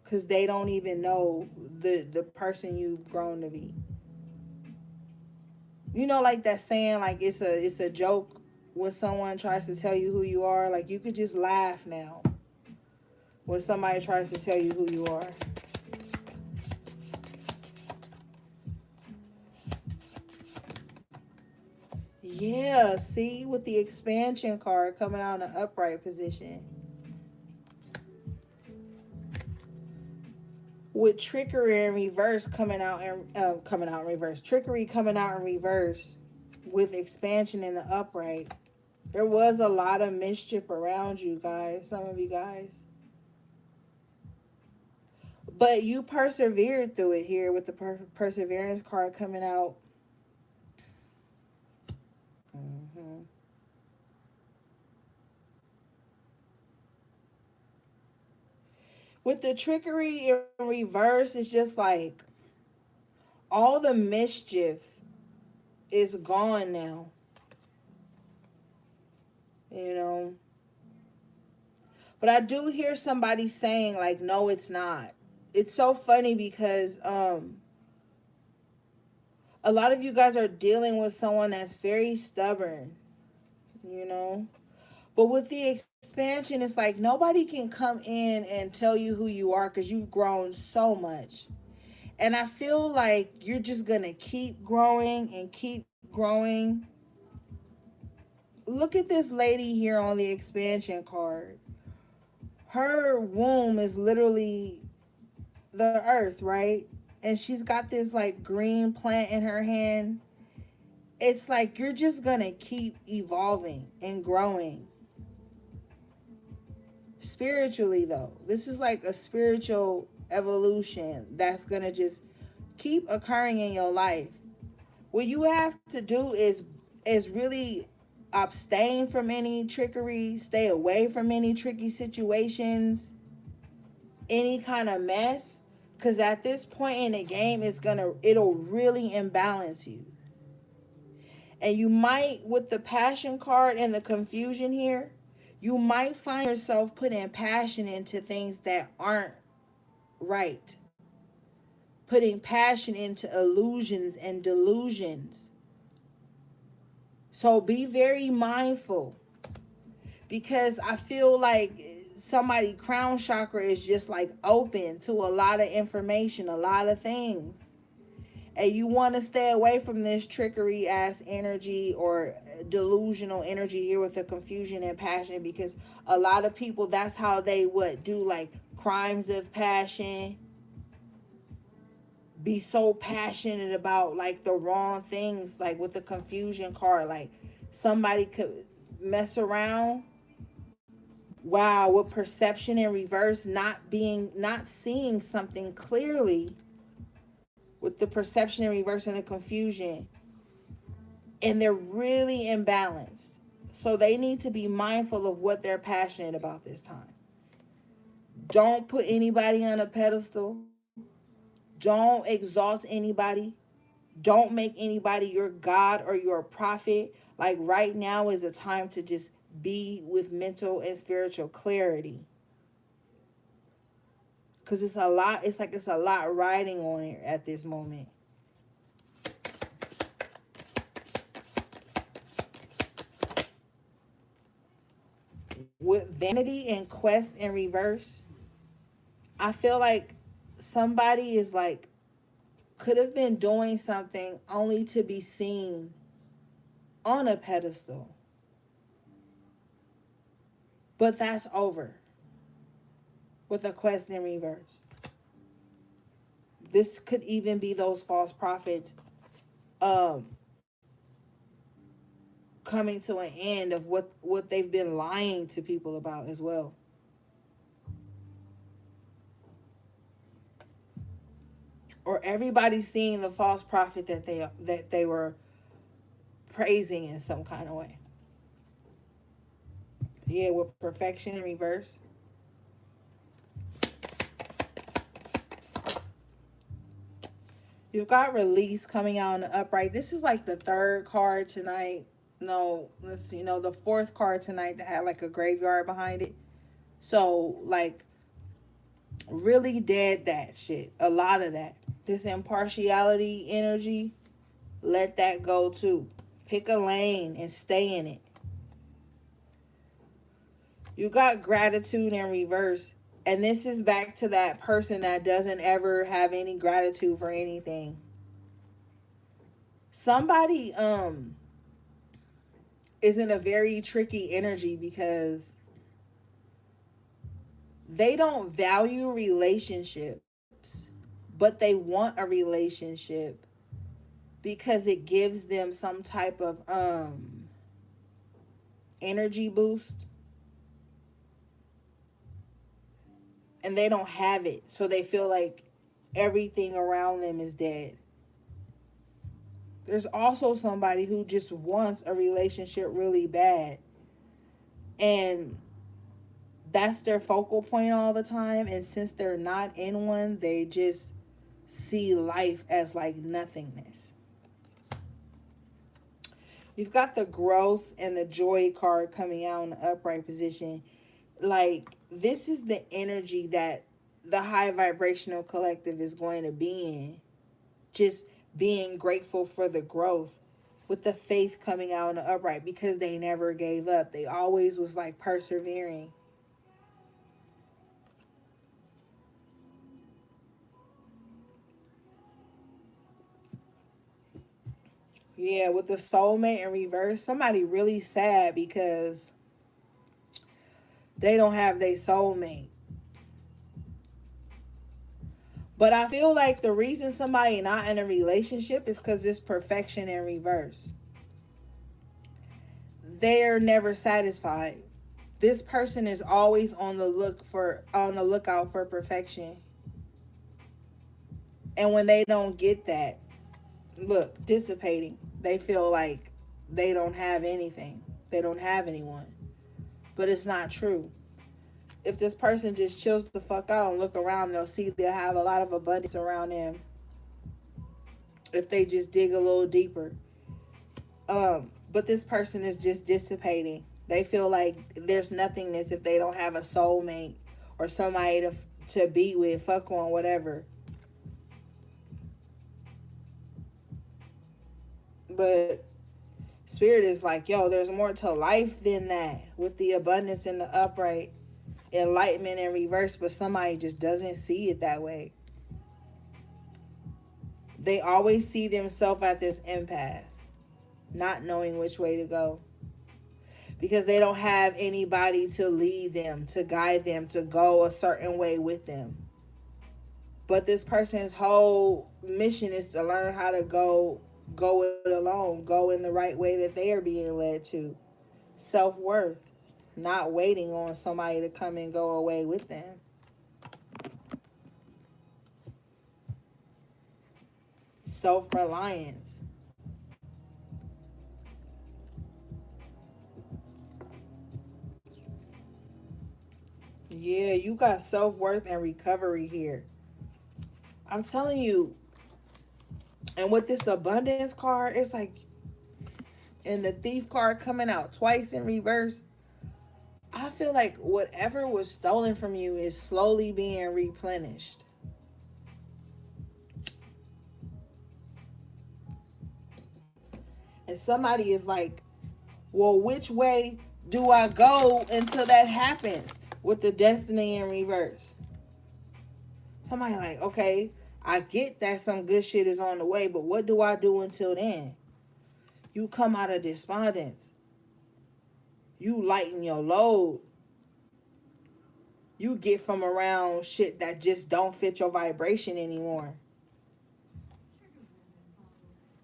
S1: because they don't even know the person you've grown to be. You know, like that saying, like it's a joke when someone tries to tell you who you are. Like you could just laugh now when somebody tries to tell you who you are. Yeah, see, with the expansion card coming out in an upright position. With trickery in reverse coming out in reverse. Trickery coming out in reverse with expansion in the upright. There was a lot of mischief around you guys, some of you guys. But you persevered through it here with the perseverance card coming out. Mm-hmm. With the trickery in reverse, it's just like all the mischief is gone now. You know, but I do hear somebody saying like, no, it's not. It's so funny because a lot of you guys are dealing with someone that's very stubborn, you know. But with the expansion, it's like nobody can come in and tell you who you are because you've grown so much. And I feel like you're just going to keep growing and keep growing. Look at this lady here on the expansion card. Her womb is literally the earth, right? And she's got this like green plant in her hand. It's like you're just going to keep evolving and growing. Spiritually, though, this is like a spiritual evolution that's going to just keep occurring in your life. What you have to do is really abstain from any trickery, stay away from any tricky situations, any kind of mess, because at this point in the game it'll really imbalance you. And you might, with the passion card and the confusion here, you might find yourself putting passion into things that aren't right, putting passion into illusions and delusions. So be very mindful, because I feel like somebody crown chakra is just like open to a lot of information, a lot of things. And you want to stay away from this trickery ass energy or delusional energy here with the confusion and passion, because a lot of people, that's how they would do like crimes of passion, be so passionate about like the wrong things, like with the confusion card. Like somebody could mess around Wow, with perception in reverse, not seeing something clearly, with the perception in reverse and the confusion, and they're really imbalanced. So they need to be mindful of what they're passionate about this time. Don't put anybody on a pedestal. Don't exalt anybody. Don't make anybody your God or your prophet. Like right now is a time to just be with mental and spiritual clarity. Because it's a lot, it's like it's a lot riding on it at this moment. With vanity and quest in reverse, I feel like somebody is like, could have been doing something only to be seen on a pedestal. But that's over with a quest in reverse. This could even be those false prophets um, coming to an end of what they've been lying to people about as well. Or everybody seeing the false prophet that they were praising in some kind of way. Yeah, with perfection in reverse. You've got release coming out in the upright. This is like the third card tonight. No, let's see. No, the fourth card tonight that had like a graveyard behind it. So, like, really dead that shit. A lot of that. This impartiality energy, let that go too. Pick a lane and stay in it. You got gratitude in reverse. And this is back to that person that doesn't ever have any gratitude for anything. Somebody is in a very tricky energy because they don't value relationships, but they want a relationship because it gives them some type of energy boost, and they don't have it, so they feel like everything around them is dead. There's also somebody who just wants a relationship really bad, and that's their focal point all the time, and since they're not in one, they just see life as like nothingness. You've got the growth and the joy card coming out in the upright position. Like, this is the energy that the high vibrational collective is going to be in. Just being grateful for the growth, with the faith coming out in the upright because they never gave up. They always was like persevering. Yeah, with the soulmate in reverse, somebody really sad because they don't have their soulmate. But I feel like the reason somebody not in a relationship is because this perfection in reverse. They're never satisfied. This person is always on the lookout for perfection. And when they don't get that, look, dissipating. They feel like they don't have anything. They don't have anyone. But it's not true. If this person just chills the fuck out and look around, they'll see they'll have a lot of abundance around them if they just dig a little deeper. But this person is just dissipating. They feel like there's nothingness if they don't have a soulmate or somebody to be with, fuck on, whatever. But spirit is like, yo, there's more to life than that, with the abundance in the upright, enlightenment in reverse, but somebody just doesn't see it that way. They always see themselves at this impasse, not knowing which way to go. Because they don't have anybody to lead them, to guide them, to go a certain way with them. But this person's whole mission is to learn how to go it alone, go in the right way that they are being led to. Self-worth. not waiting on somebody to come and go away with them. Self-reliance. Yeah, you got self-worth and recovery here. I'm telling you. And with this abundance card, it's like, and the thief card coming out twice in reverse, I feel like whatever was stolen from you is slowly being replenished. And somebody is like, well, which way do I go until that happens with the destiny in reverse? Somebody like, okay, I get that some good shit is on the way, but what do I do until then? You come out of despondence. You lighten your load. You get from around shit that just don't fit your vibration anymore.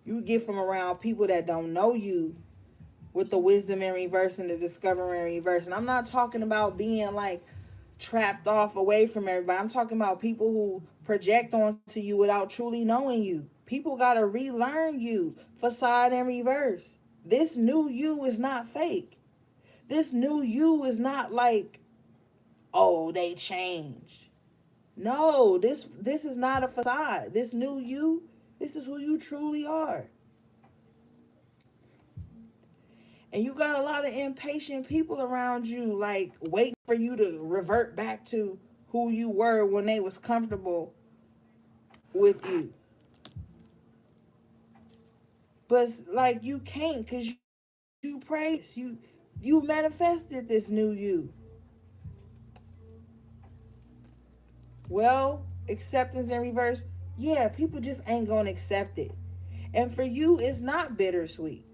S1: You get from around people that don't know you with the wisdom in reverse and the discovery in reverse. And I'm not talking about being like trapped off away from everybody. I'm talking about people who project onto you without truly knowing you. People got to relearn you, facade and reverse. This new you is not fake. This new you is not like, oh, they changed. No, this is not a facade. This new you, this is who you truly are. And you got a lot of impatient people around you, like waiting for you to revert back to who you were when they was comfortable with you. But like you can't, because you praise. You manifested this new you. Well, acceptance in reverse. Yeah, people just ain't gonna accept it. And for you, it's not bittersweet.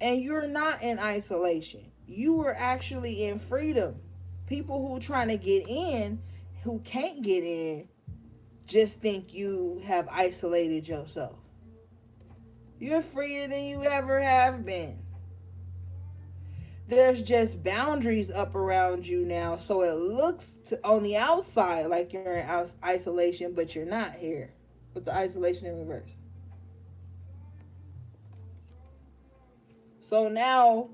S1: And you're not in isolation. You are actually in freedom. People who trying to get in, who can't get in, just think you have isolated yourself. You're freer than you ever have been. There's just boundaries up around you now, so it looks on the outside like you're in isolation, but you're not here with the isolation in reverse. So now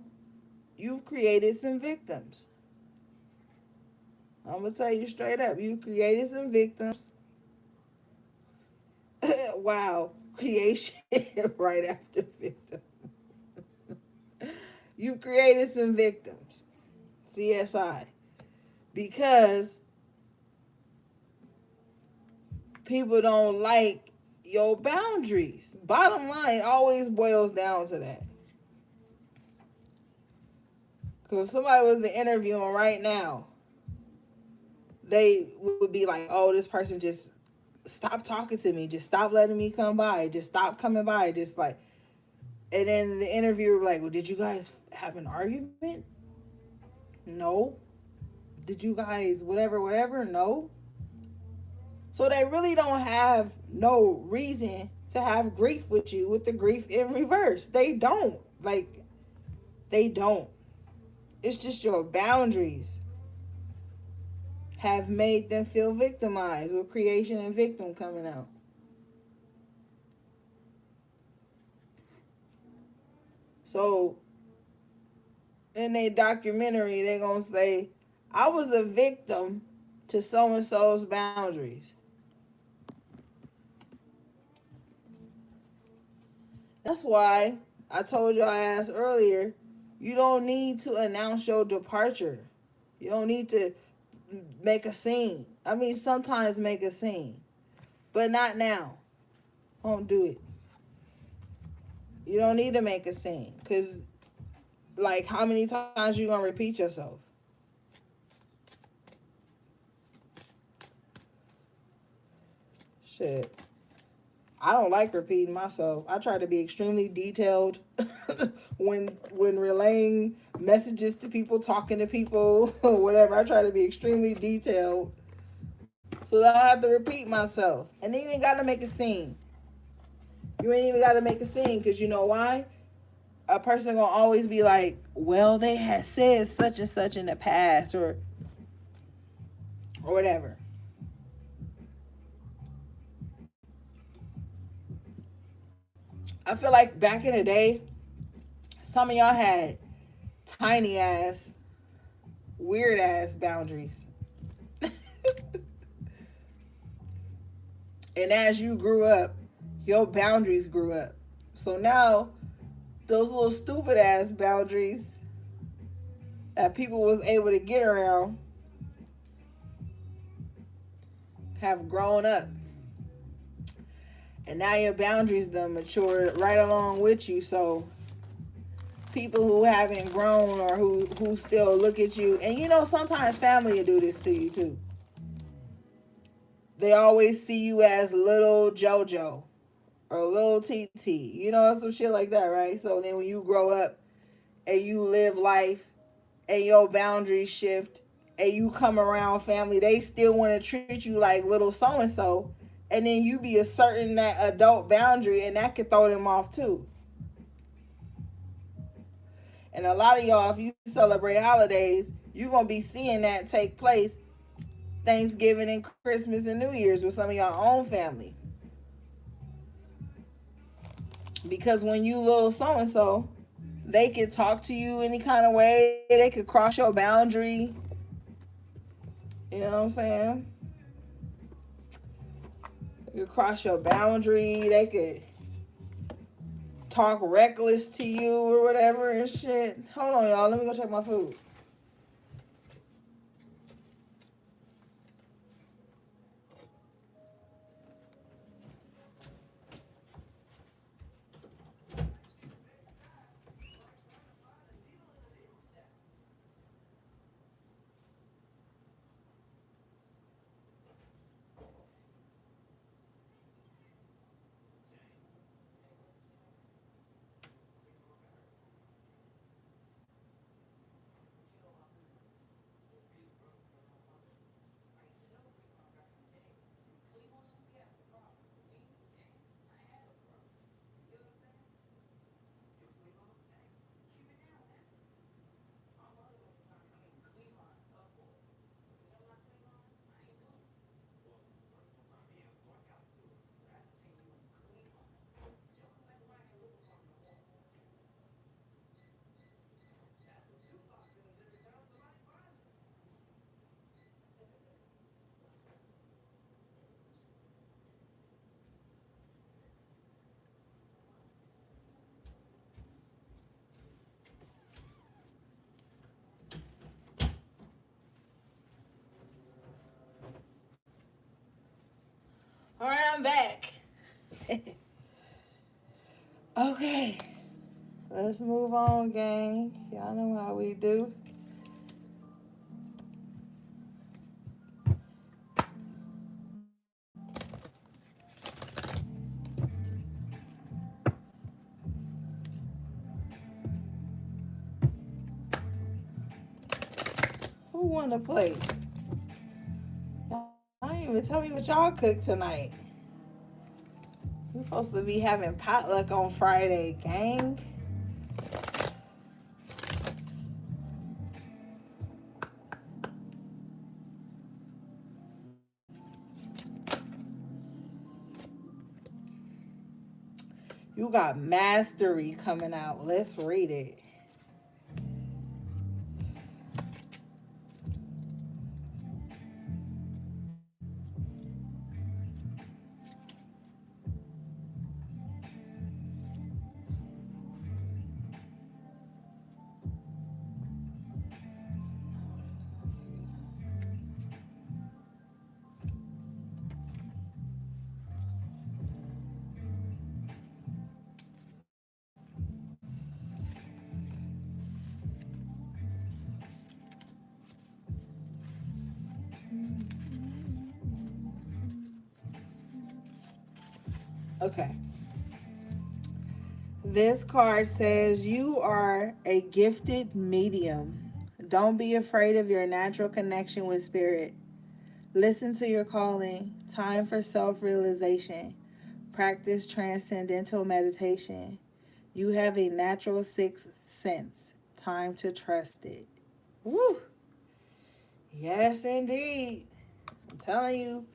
S1: you've created some victims. I'm going to tell you straight up. You created some victims. Wow. Creation right after victim. You created some victims. CSI. Because people don't like your boundaries. Bottom line always boils down to that. Because if somebody was interviewing right now, they would be like, oh, this person just stop talking to me. Just stop letting me come by. Just stop coming by. Just like, and then the interviewer would be like, well, did you guys have an argument? No. Did you guys whatever? No. So they really don't have no reason to have grief with you with the grief in reverse. They don't. Like, they don't. It's just your boundaries have made them feel victimized with creation and victim coming out. So in their documentary, they're going to say, I was a victim to so-and-so's boundaries. That's why I told y'all ass earlier, you don't need to announce your departure. You don't need to make a scene. I mean, sometimes make a scene, but not now. Don't do it. You don't need to make a scene, because like, how many times you gonna repeat yourself? Shit. I don't like repeating myself. I try to be extremely detailed when relaying messages to people, talking to people, or whatever. I try to be extremely detailed so that I don't have to repeat myself. And then you ain't got to make a scene. You ain't even got to make a scene, because you know why? a person gonna always be like, well, they had said such and such in the past, or whatever. I feel like back in the day, some of y'all had tiny ass, weird ass boundaries. And as you grew up, your boundaries grew up. So now those little stupid ass boundaries that people was able to get around have grown up. And now your boundaries done matured right along with you. So people who haven't grown or who still look at you, and you know sometimes family will do this to you too. They always see you as little JoJo or little TT, you know, some shit like that, right? So then when you grow up and you live life and your boundaries shift and you come around family, they still want to treat you like little so and so, and then you be asserting that adult boundary, and that could throw them off too. And a lot of y'all, if you celebrate holidays, you're gonna be seeing that take place Thanksgiving and Christmas and New Year's with some of your own family. Because when you little so and so, they could talk to you any kind of way. They could cross your boundary. You know what I'm saying? They could cross your boundary. They could talk reckless to you or whatever and shit. Hold on, y'all. Let me go check my food. All right, I'm back. Okay, let's move on, gang. Y'all know how we do. Who wanna play? Y'all ain't even tell me what y'all cooked tonight. We're supposed to be having potluck on Friday, gang. You got Mastery coming out. Let's read it. Okay. This card says you are a gifted medium. Don't be afraid of your natural connection with spirit. Listen to your calling. Time for self realization. Practice transcendental meditation. You have a natural sixth sense. Time to trust it. Woo! Yes, indeed. I'm telling you,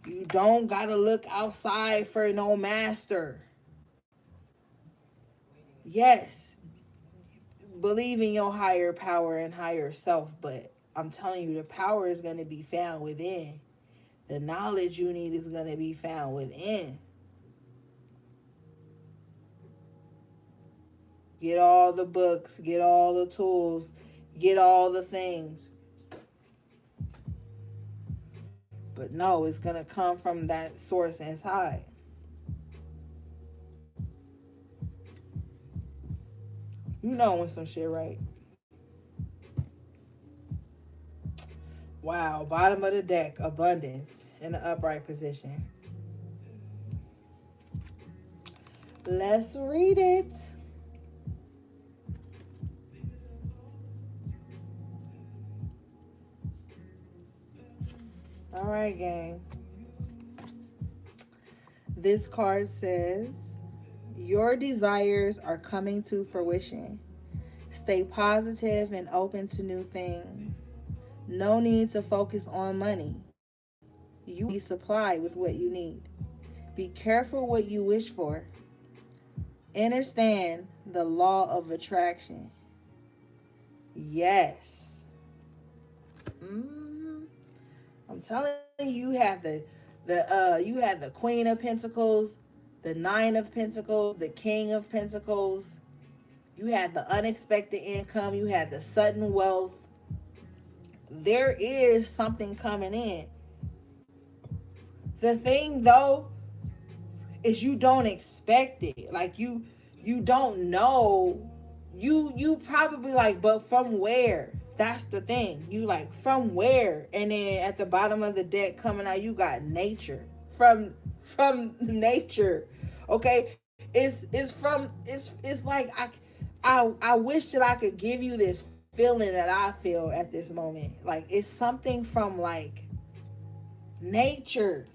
S1: you don't gotta look outside for no master. Yes, believe in your higher power and higher self, but I'm telling you, the power is gonna be found within. The knowledge you need is gonna be found within. Get all the books, get all the tools, get all the things. But no, it's going to come from that source inside. You know when some shit right. Wow, bottom of the deck, abundance in the upright position. Let's read it. All right, gang. This card says, your desires are coming to fruition. Stay positive and open to new things. No need to focus on money. You will be supplied with what you need. Be careful what you wish for. Understand the law of attraction. Yes. I'm telling you, you have the Queen of Pentacles, the Nine of Pentacles, the King of Pentacles. You had the unexpected income. You had the sudden wealth. There is something coming in. The thing though is you don't expect it. Like you don't know. You probably like, but from where? That's the thing. You like, from where? And then at the bottom of the deck coming out, you got nature. From nature. Okay? It's like I wish that I could give you this feeling that I feel at this moment. Like it's something from like nature.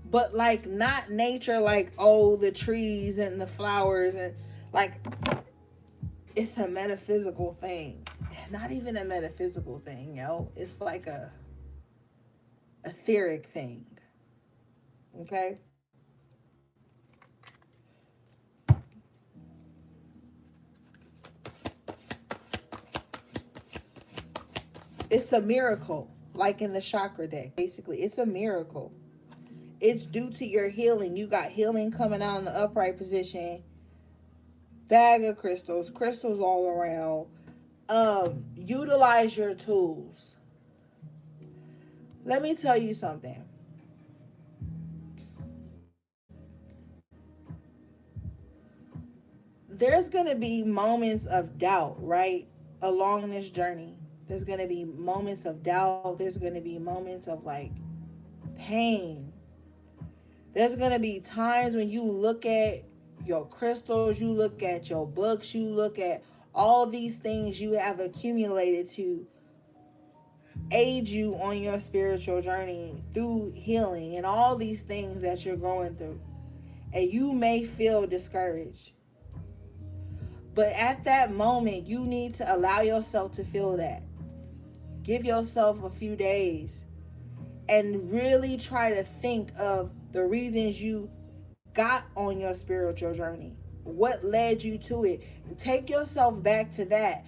S1: But like not nature like, oh, the trees and the flowers, and like it's a metaphysical thing. Not even a metaphysical thing, yo. It's like a etheric thing. Okay? It's a miracle, like in the chakra deck. Basically, it's a miracle. It's due to your healing. You got healing coming out in the upright position. Bag of crystals, crystals all around. Utilize your tools. Let me tell you something. There's going to be moments of doubt, right? Along this journey. There's going to be moments of doubt. There's going to be moments of like pain. There's going to be times when you look at your crystals, you look at your books, you look at all these things you have accumulated to aid you on your spiritual journey through healing and all these things that you're going through. And you may feel discouraged. But at that moment, you need to allow yourself to feel that. Give yourself a few days and really try to think of the reasons you got on your spiritual journey. What led you to it? Take yourself back to that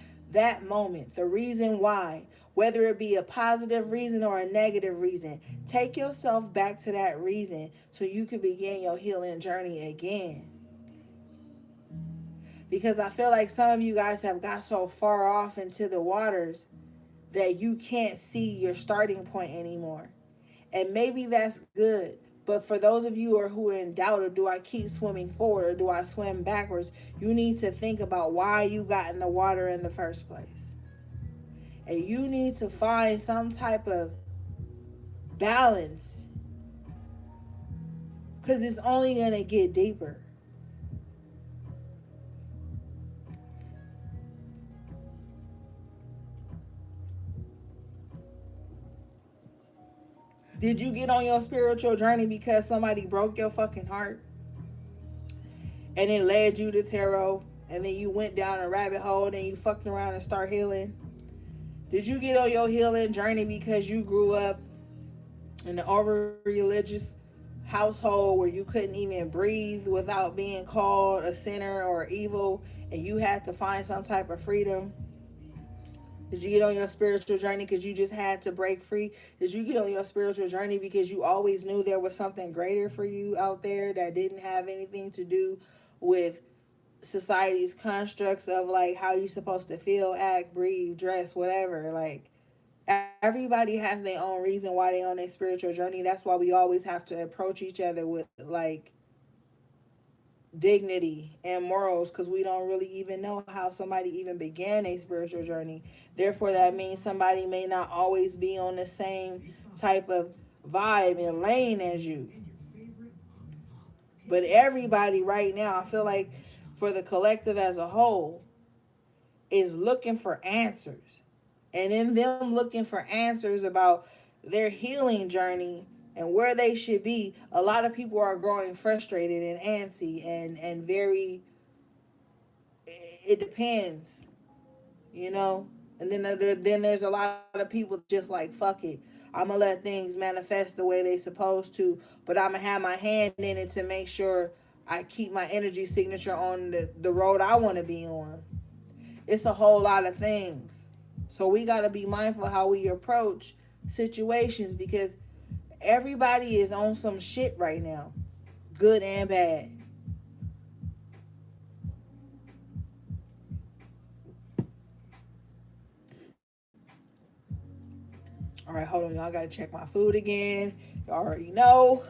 S1: moment, the reason why, whether it be a positive reason or a negative reason. Take yourself back to that reason so you can begin your healing journey again. Because I feel like some of you guys have got so far off into the waters that you can't see your starting point anymore. And maybe that's good. But for those of you who are in doubt, or do I keep swimming forward or do I swim backwards, you need to think about why you got in the water in the first place. And you need to find some type of balance, because it's only going to get deeper. Did you get on your spiritual journey because somebody broke your fucking heart? and it led you to tarot, and then you went down a rabbit hole, and then you fucked around and start healing? Did you get on your healing journey because you grew up in an over religious household where you couldn't even breathe without being called a sinner or evil, and you had to find some type of freedom? Did you get on your spiritual journey because you just had to break free? Did you get on your spiritual journey because you always knew there was something greater for you out there that didn't have anything to do with society's constructs of like how you supposed to feel, act, breathe, dress, whatever? Like, everybody has their own reason why they on their spiritual journey. That's why we always have to approach each other with like dignity and morals, because we don't really even know how somebody even began a spiritual journey. Therefore, that means somebody may not always be on the same type of vibe and lane as you. But everybody right now, I feel like for the collective as a whole, is looking for answers. And in them looking for answers about their healing journey and where they should be, a lot of people are growing frustrated and antsy and very, it depends, you know. And then there's a lot of people just like, fuck it, I'm gonna let things manifest the way they supposed to, but I'm gonna have my hand in it to make sure I keep my energy signature on the road I want to be on. It's a whole lot of things. So we got to be mindful how we approach situations, because everybody is on some shit right now, good and bad. All right, hold on, y'all. Got to check my food again. You already know.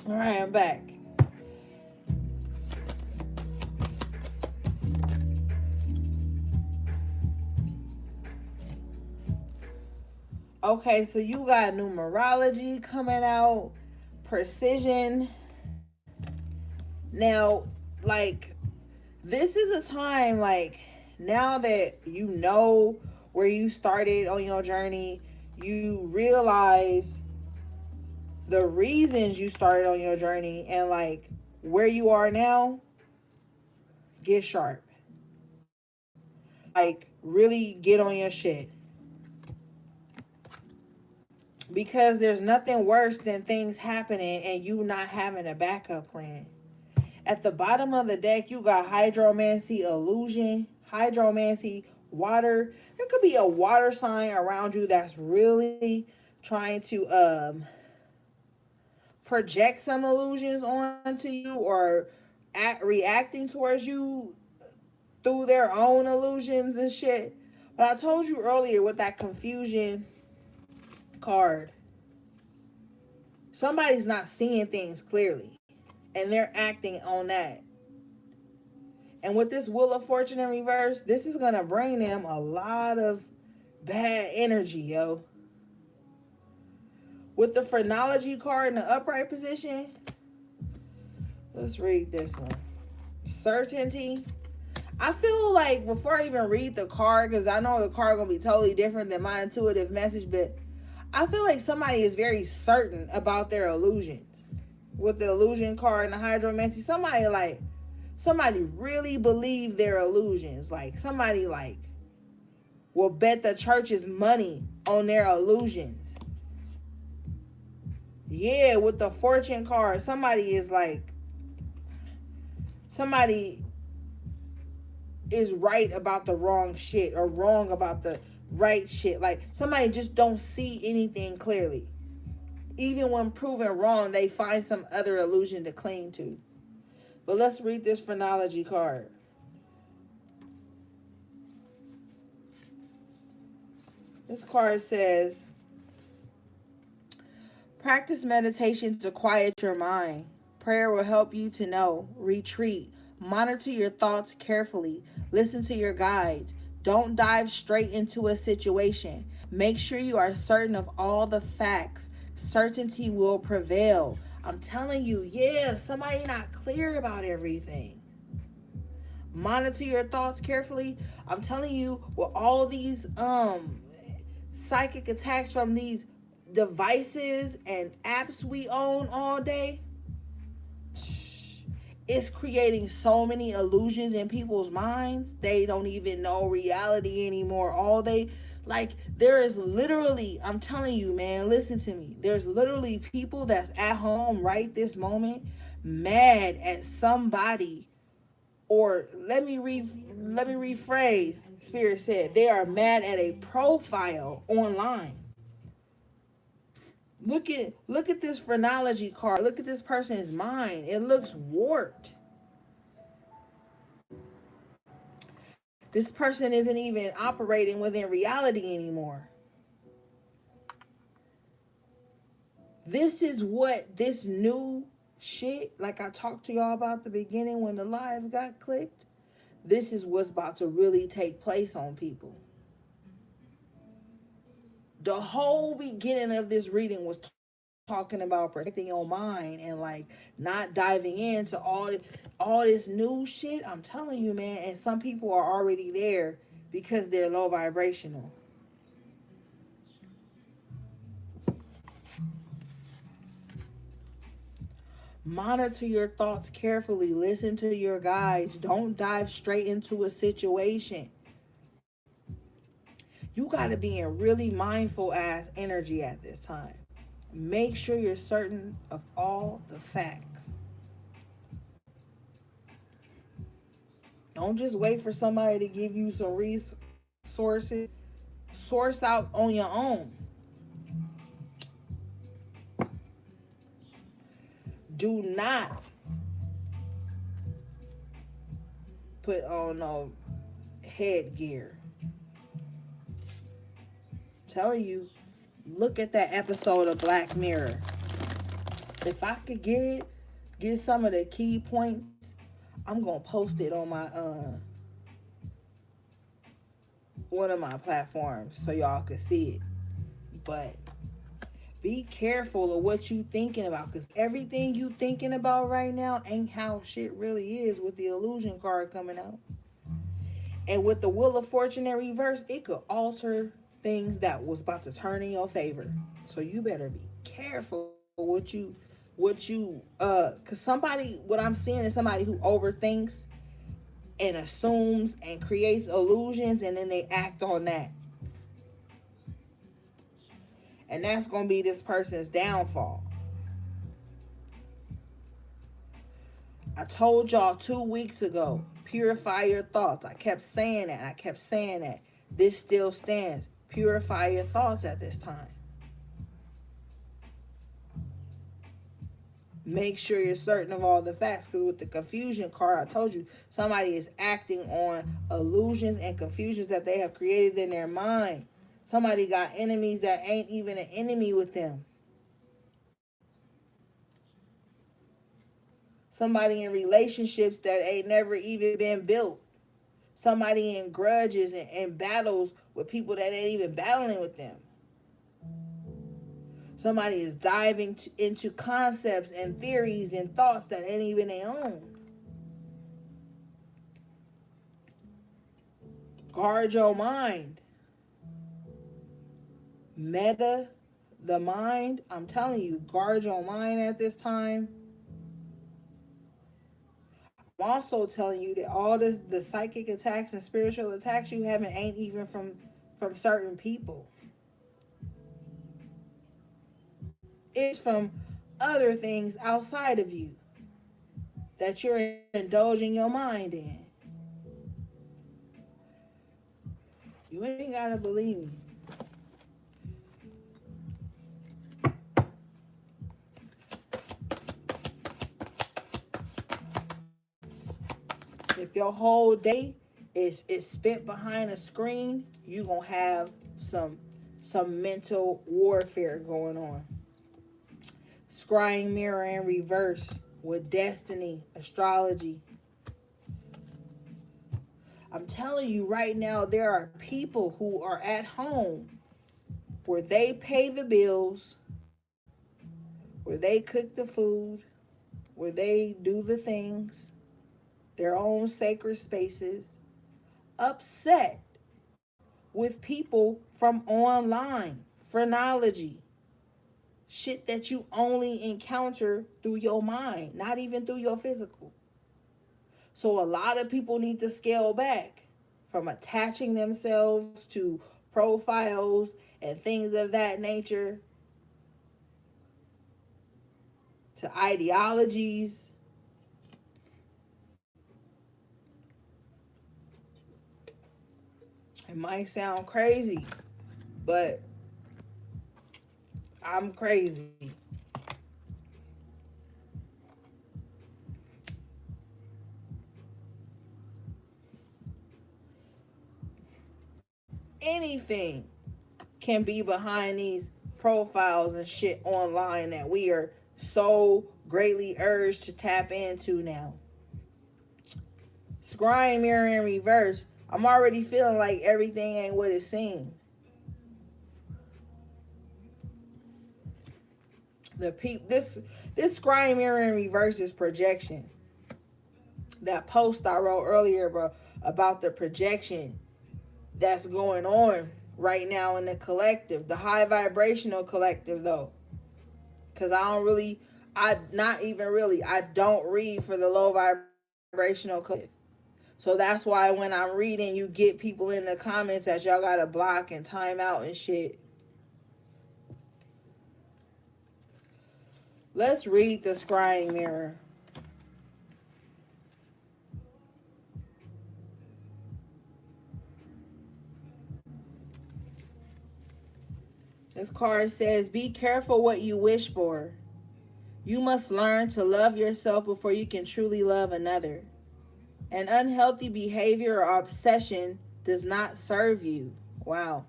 S1: All right, I'm back. Okay, so you got numerology coming out, precision. Now, like, this is a time, like, now that you know where you started on your journey, you realize the reasons you started on your journey, and like where you are now. Get sharp. Like, really get on your shit, because there's nothing worse than things happening and you not having a backup plan. At the bottom of the deck, you got hydromancy, illusion, hydromancy, water. There could be a water sign around you that's really trying to project some illusions onto you, or reacting towards you through their own illusions and shit. But I told you earlier with that confusion card, somebody's not seeing things clearly and they're acting on that. And with this Wheel of Fortune in reverse, this is going to bring them a lot of bad energy, yo. With the Phrenology card in the upright position, let's read this one. Certainty. I feel like before I even read the card, because I know the card going to be totally different than my intuitive message, but I feel like somebody is very certain about their illusions. With the illusion card and the hydromancy, somebody really believe their illusions. Like, somebody like will bet the church's money on their illusions. Yeah, with the fortune card, somebody is right about the wrong shit, or wrong about the right shit. Like, somebody just don't see anything clearly. Even when proven wrong, they find some other illusion to cling to. But let's read this phrenology card. This card says, practice meditation to quiet your mind. Prayer will help you to know. Retreat. Monitor your thoughts carefully. Listen to your guides. Don't dive straight into a situation. Make sure you are certain of all the facts. Certainty will prevail. I'm telling you, yeah, somebody not clear about everything. Monitor your thoughts carefully. I'm telling you, with all these psychic attacks from these devices and apps we own all day, it's creating so many illusions in people's minds. They don't even know reality anymore. There is literally, I'm telling you, man, listen to me. There's literally people that's at home right this moment mad at somebody, or let me rephrase. Spirit said they are mad at a profile online. Look at this phrenology card. Look at this person's mind. It looks warped. This person isn't even operating within reality anymore. This is what this new shit, like I talked to y'all about the beginning when the live got clicked, this is what's about to really take place on people. The whole beginning of this reading was talking about protecting your mind and like not diving into all this new shit. I'm telling you, man, and some people are already there because they're low vibrational. Monitor your thoughts carefully. Listen to your guides. Don't dive straight into a situation. You got to be in really mindful ass energy at this time. Make sure you're certain of all the facts. Don't just wait for somebody to give you some resources. Source out on your own. Do not put on no headgear. I'm telling you, look at that episode of Black Mirror. If I could get some of the key points, I'm gonna post it on my one of my platforms so y'all can see it. But be careful of what you thinking about, because everything you thinking about right now ain't how shit really is with the illusion card coming out. And with the Wheel of Fortune in reverse, it could alter things that was about to turn in your favor. So you better be careful cause somebody, what I'm seeing is somebody who overthinks and assumes and creates illusions, and then they act on that. And that's going to be this person's downfall. I told y'all 2 weeks ago, purify your thoughts. I kept saying that. This still stands. Purify your thoughts at this time. Make sure you're certain of all the facts, because with the confusion card, I told you somebody is acting on illusions and confusions that they have created in their mind. Somebody got enemies that ain't even an enemy with them. Somebody in relationships that ain't never even been built. Somebody in grudges and battles with people that ain't even battling with them. Somebody is diving into concepts and theories and thoughts that ain't even their own. Guard your mind. The mind, I'm telling you, guard your mind at this time. I'm also telling you that all the psychic attacks and spiritual attacks you having ain't even from certain people. It's from other things outside of you that you're indulging your mind in. You ain't gotta believe me. If your whole day is spent behind a screen, you gonna have some mental warfare going on. Scrying mirror in reverse with destiny, astrology. I'm telling you right now, there are people who are at home where they pay the bills, where they cook the food, where they do the things, their own sacred spaces, upset with people from online, phrenology, shit that you only encounter through your mind, not even through your physical. So a lot of people need to scale back from attaching themselves to profiles and things of that nature, to ideologies. It might sound crazy, but I'm crazy. Anything can be behind these profiles and shit online that we are so greatly urged to tap into now. Scrying mirror in reverse. I'm already feeling like everything ain't what it seems. This scrying mirror in reverse is projection. That post I wrote earlier, bro, about the projection that's going on right now in the collective, the high vibrational collective, though. Because I don't read for the low vibrational collective. So that's why when I'm reading, you get people in the comments that y'all gotta block and time out and shit. Let's read the scrying mirror. This card says, be careful what you wish for. You must learn to love yourself before you can truly love another. An unhealthy behavior or obsession does not serve you. Wow.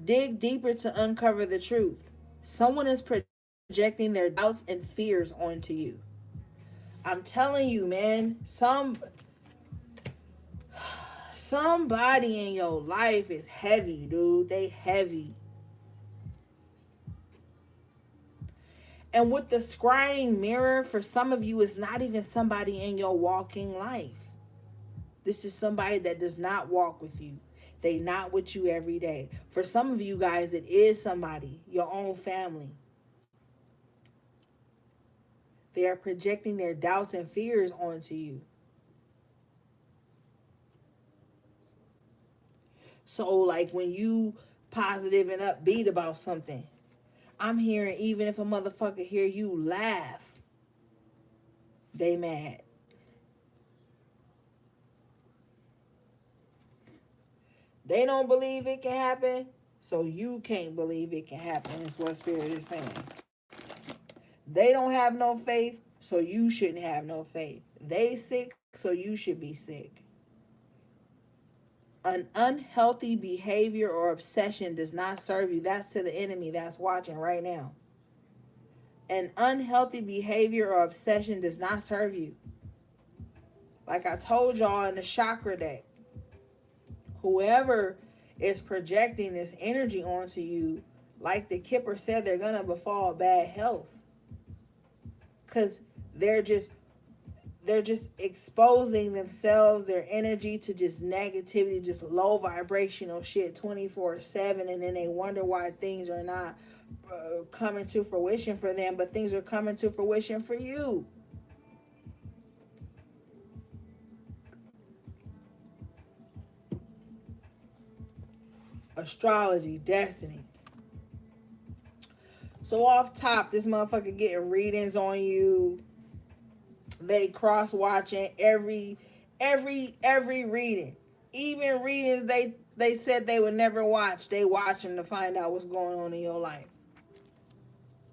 S1: Dig deeper to uncover the truth. Someone is projecting their doubts and fears onto you. I'm telling you, man, somebody in your life is heavy, dude. They heavy. And with the scrying mirror, for some of you, it's not even somebody in your walking life. This is somebody that does not walk with you. They not with you every day. For some of you guys, it is somebody, your own family. They are projecting their doubts and fears onto you. So, like when you positive and upbeat about something, I'm hearing even if a motherfucker hear you laugh, they mad. They don't believe it can happen, so you can't believe it can happen, is what Spirit is saying. They don't have no faith, so you shouldn't have no faith. They sick, so you should be sick. An unhealthy behavior or obsession does not serve you. That's to the enemy that's watching right now. An unhealthy behavior or obsession does not serve you. Like I told y'all in the chakra deck, whoever is projecting this energy onto you, like the Kipper said, they're gonna befall bad health. Cause they're just exposing themselves, their energy to just negativity, just low vibrational shit 24/7, and then they wonder why things are not coming to fruition for them, but things are coming to fruition for you. Astrology, destiny. So off top, this motherfucker getting readings on you. They cross watching every reading, even readings they said they would never watch. They watch them to find out what's going on in your life.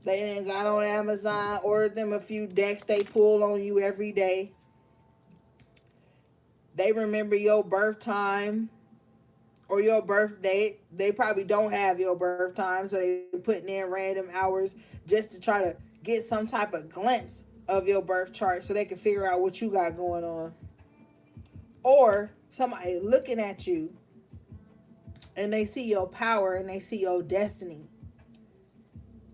S1: They then got on Amazon, ordered them a few decks. They pull on you every day. They remember your birth time or your birth date. They probably don't have your birth time, so they putting in random hours just to try to get some type of glimpse of your birth chart so they can figure out what you got going on. Or somebody looking at you and they see your power and they see your destiny.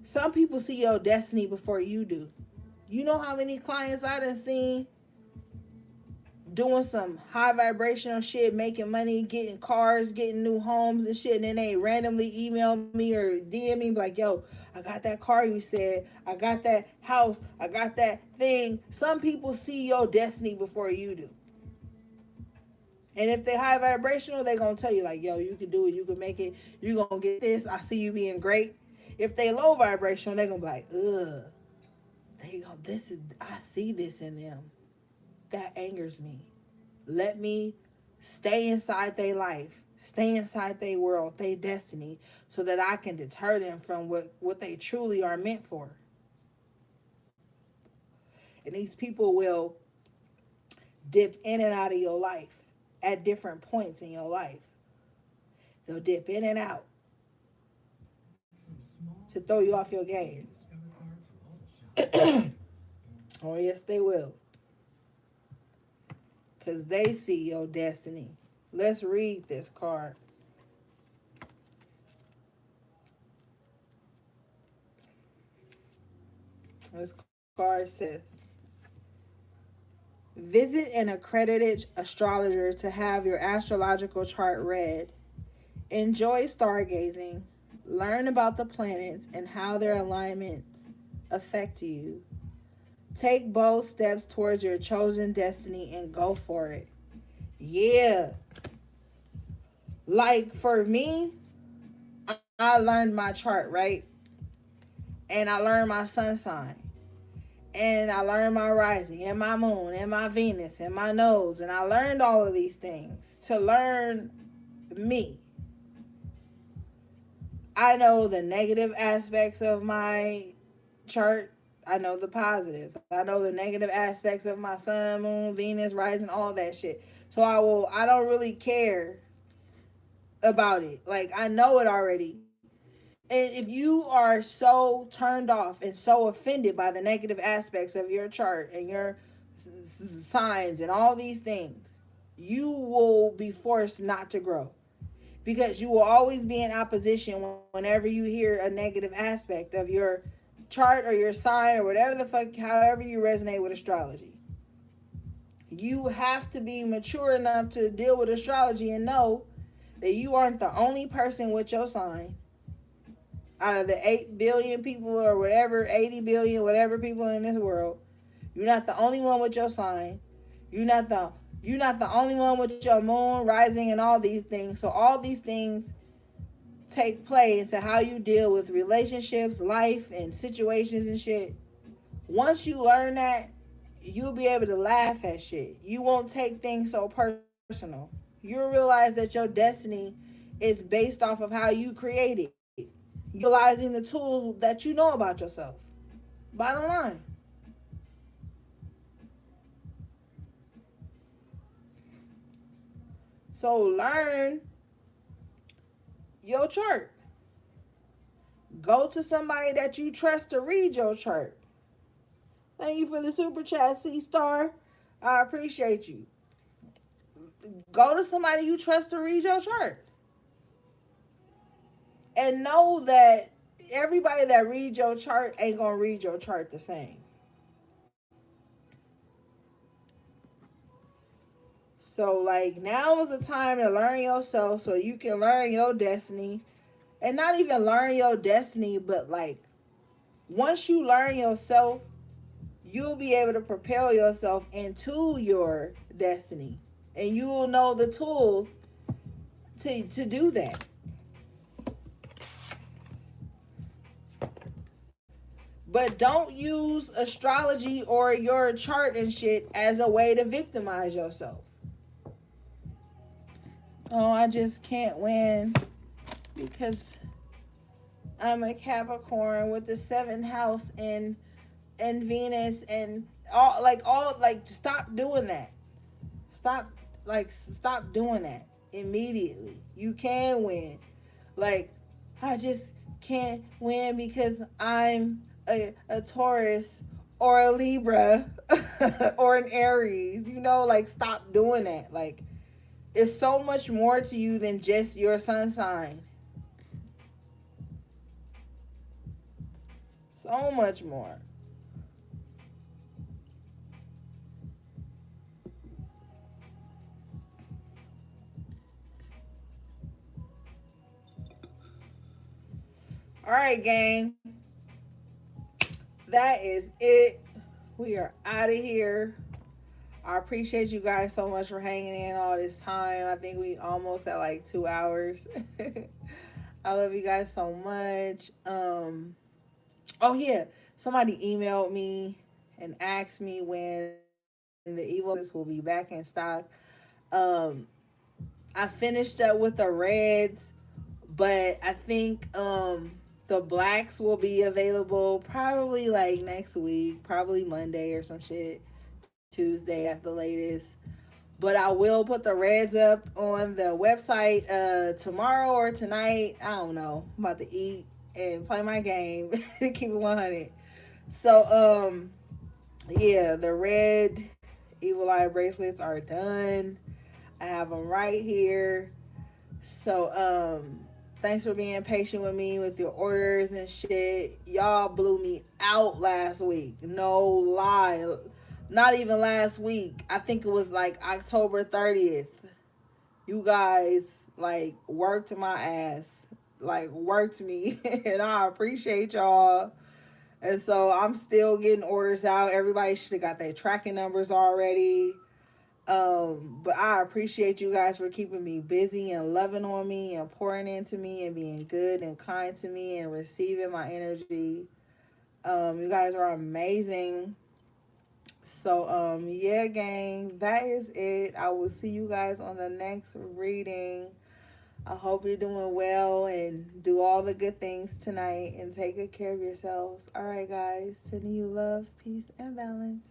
S1: Some people see your destiny before you do. You know how many clients I done seen doing some high vibrational shit, making money, getting cars, getting new homes and shit, and then they randomly email me or DM me like, yo, I got that car you said, I got that house, I got that thing. Some people see your destiny before you do. And if they high vibrational, they gonna tell you like, yo, you can do it, you can make it, you gonna get this, I see you being great. If they low vibrational, they gonna be like, ugh, they go, this is, I see this in them. That angers me. Let me stay inside their life, stay inside their world, their destiny, so that I can deter them from what they truly are meant for. And these people will dip in and out of your life at different points in your life. They'll dip in and out to throw you off your game. Oh, yes, they will. Because they see your destiny. Let's read this card. This card says, visit an accredited astrologer to have your astrological chart read. Enjoy stargazing. Learn about the planets and how their alignments affect you. Take bold steps towards your chosen destiny and go for it. Yeah. Like for me, I learned my chart, right? And I learned my sun sign. And I learned my rising and my moon and my Venus and my nodes. And I learned all of these things to learn me. I know the negative aspects of my chart. I know the positives. I know the negative aspects of my sun, moon, Venus, rising, all that shit. So I don't really care about it. Like, I know it already. And if you are so turned off and so offended by the negative aspects of your chart and your signs and all these things, you will be forced not to grow. Because you will always be in opposition whenever you hear a negative aspect of your chart or your sign or whatever the fuck, however you resonate with astrology. You have to be mature enough to deal with astrology and know that you aren't the only person with your sign. Out of the 8 billion people or whatever, 80 billion, whatever people in this world, you're not the only one with your sign. You're not the you're not the only one with your moon rising and all these things. So all these things take play into how you deal with relationships, life, and situations and shit. Once you learn that, you'll be able to laugh at shit. You won't take things so personal. You'll realize that your destiny is based off of how you create it. Utilizing the tools that you know about yourself. Bottom line. So learn your chart. Go to somebody that you trust to read your chart. Thank you for the super chat, C Star. I appreciate you. Go to somebody you trust to read your chart. And know that everybody that reads your chart ain't gonna read your chart the same. So like now is the time to learn yourself so you can learn your destiny. And not even learn your destiny, but like once you learn yourself, you'll be able to propel yourself into your destiny. And you'll know the tools to do that. But don't use astrology or your chart and shit as a way to victimize yourself. Oh, I just can't win because I'm a Capricorn with the seventh house and Venus and all like stop doing that. Stop doing that immediately. You can win. Like I just can't win because I'm a Taurus or a Libra or an Aries. You know, like stop doing that. Like it's so much more to you than just your sun sign. So much more. All right, gang. That is it. We are out of here. I appreciate you guys so much for hanging in all this time. I think we almost at like 2 hours. I love you guys so much. Oh yeah, somebody emailed me and asked me when the Evil will be back in stock. Um, I finished up with the reds, but I think the blacks will be available probably like next week, probably Monday or some shit, Tuesday at the latest. But I will put the reds up on the website tomorrow or tonight. I don't know. I'm about to eat and play my game to keep it 100. So yeah, the red evil eye bracelets are done. I have them right here. So thanks for being patient with me with your orders and shit. Y'all blew me out last week. No lie. Not even last week. I think it was like October 30th. You guys like worked my ass. Like worked me. And I appreciate y'all. And so I'm still getting orders out. Everybody should have got their tracking numbers already. But I appreciate you guys for keeping me busy and loving on me and pouring into me and being good and kind to me and receiving my energy. You guys are amazing. So, yeah, gang, that is it. I will see you guys on the next reading. I hope you're doing well and do all the good things tonight and take good care of yourselves. All right, guys, sending you love, peace, and balance.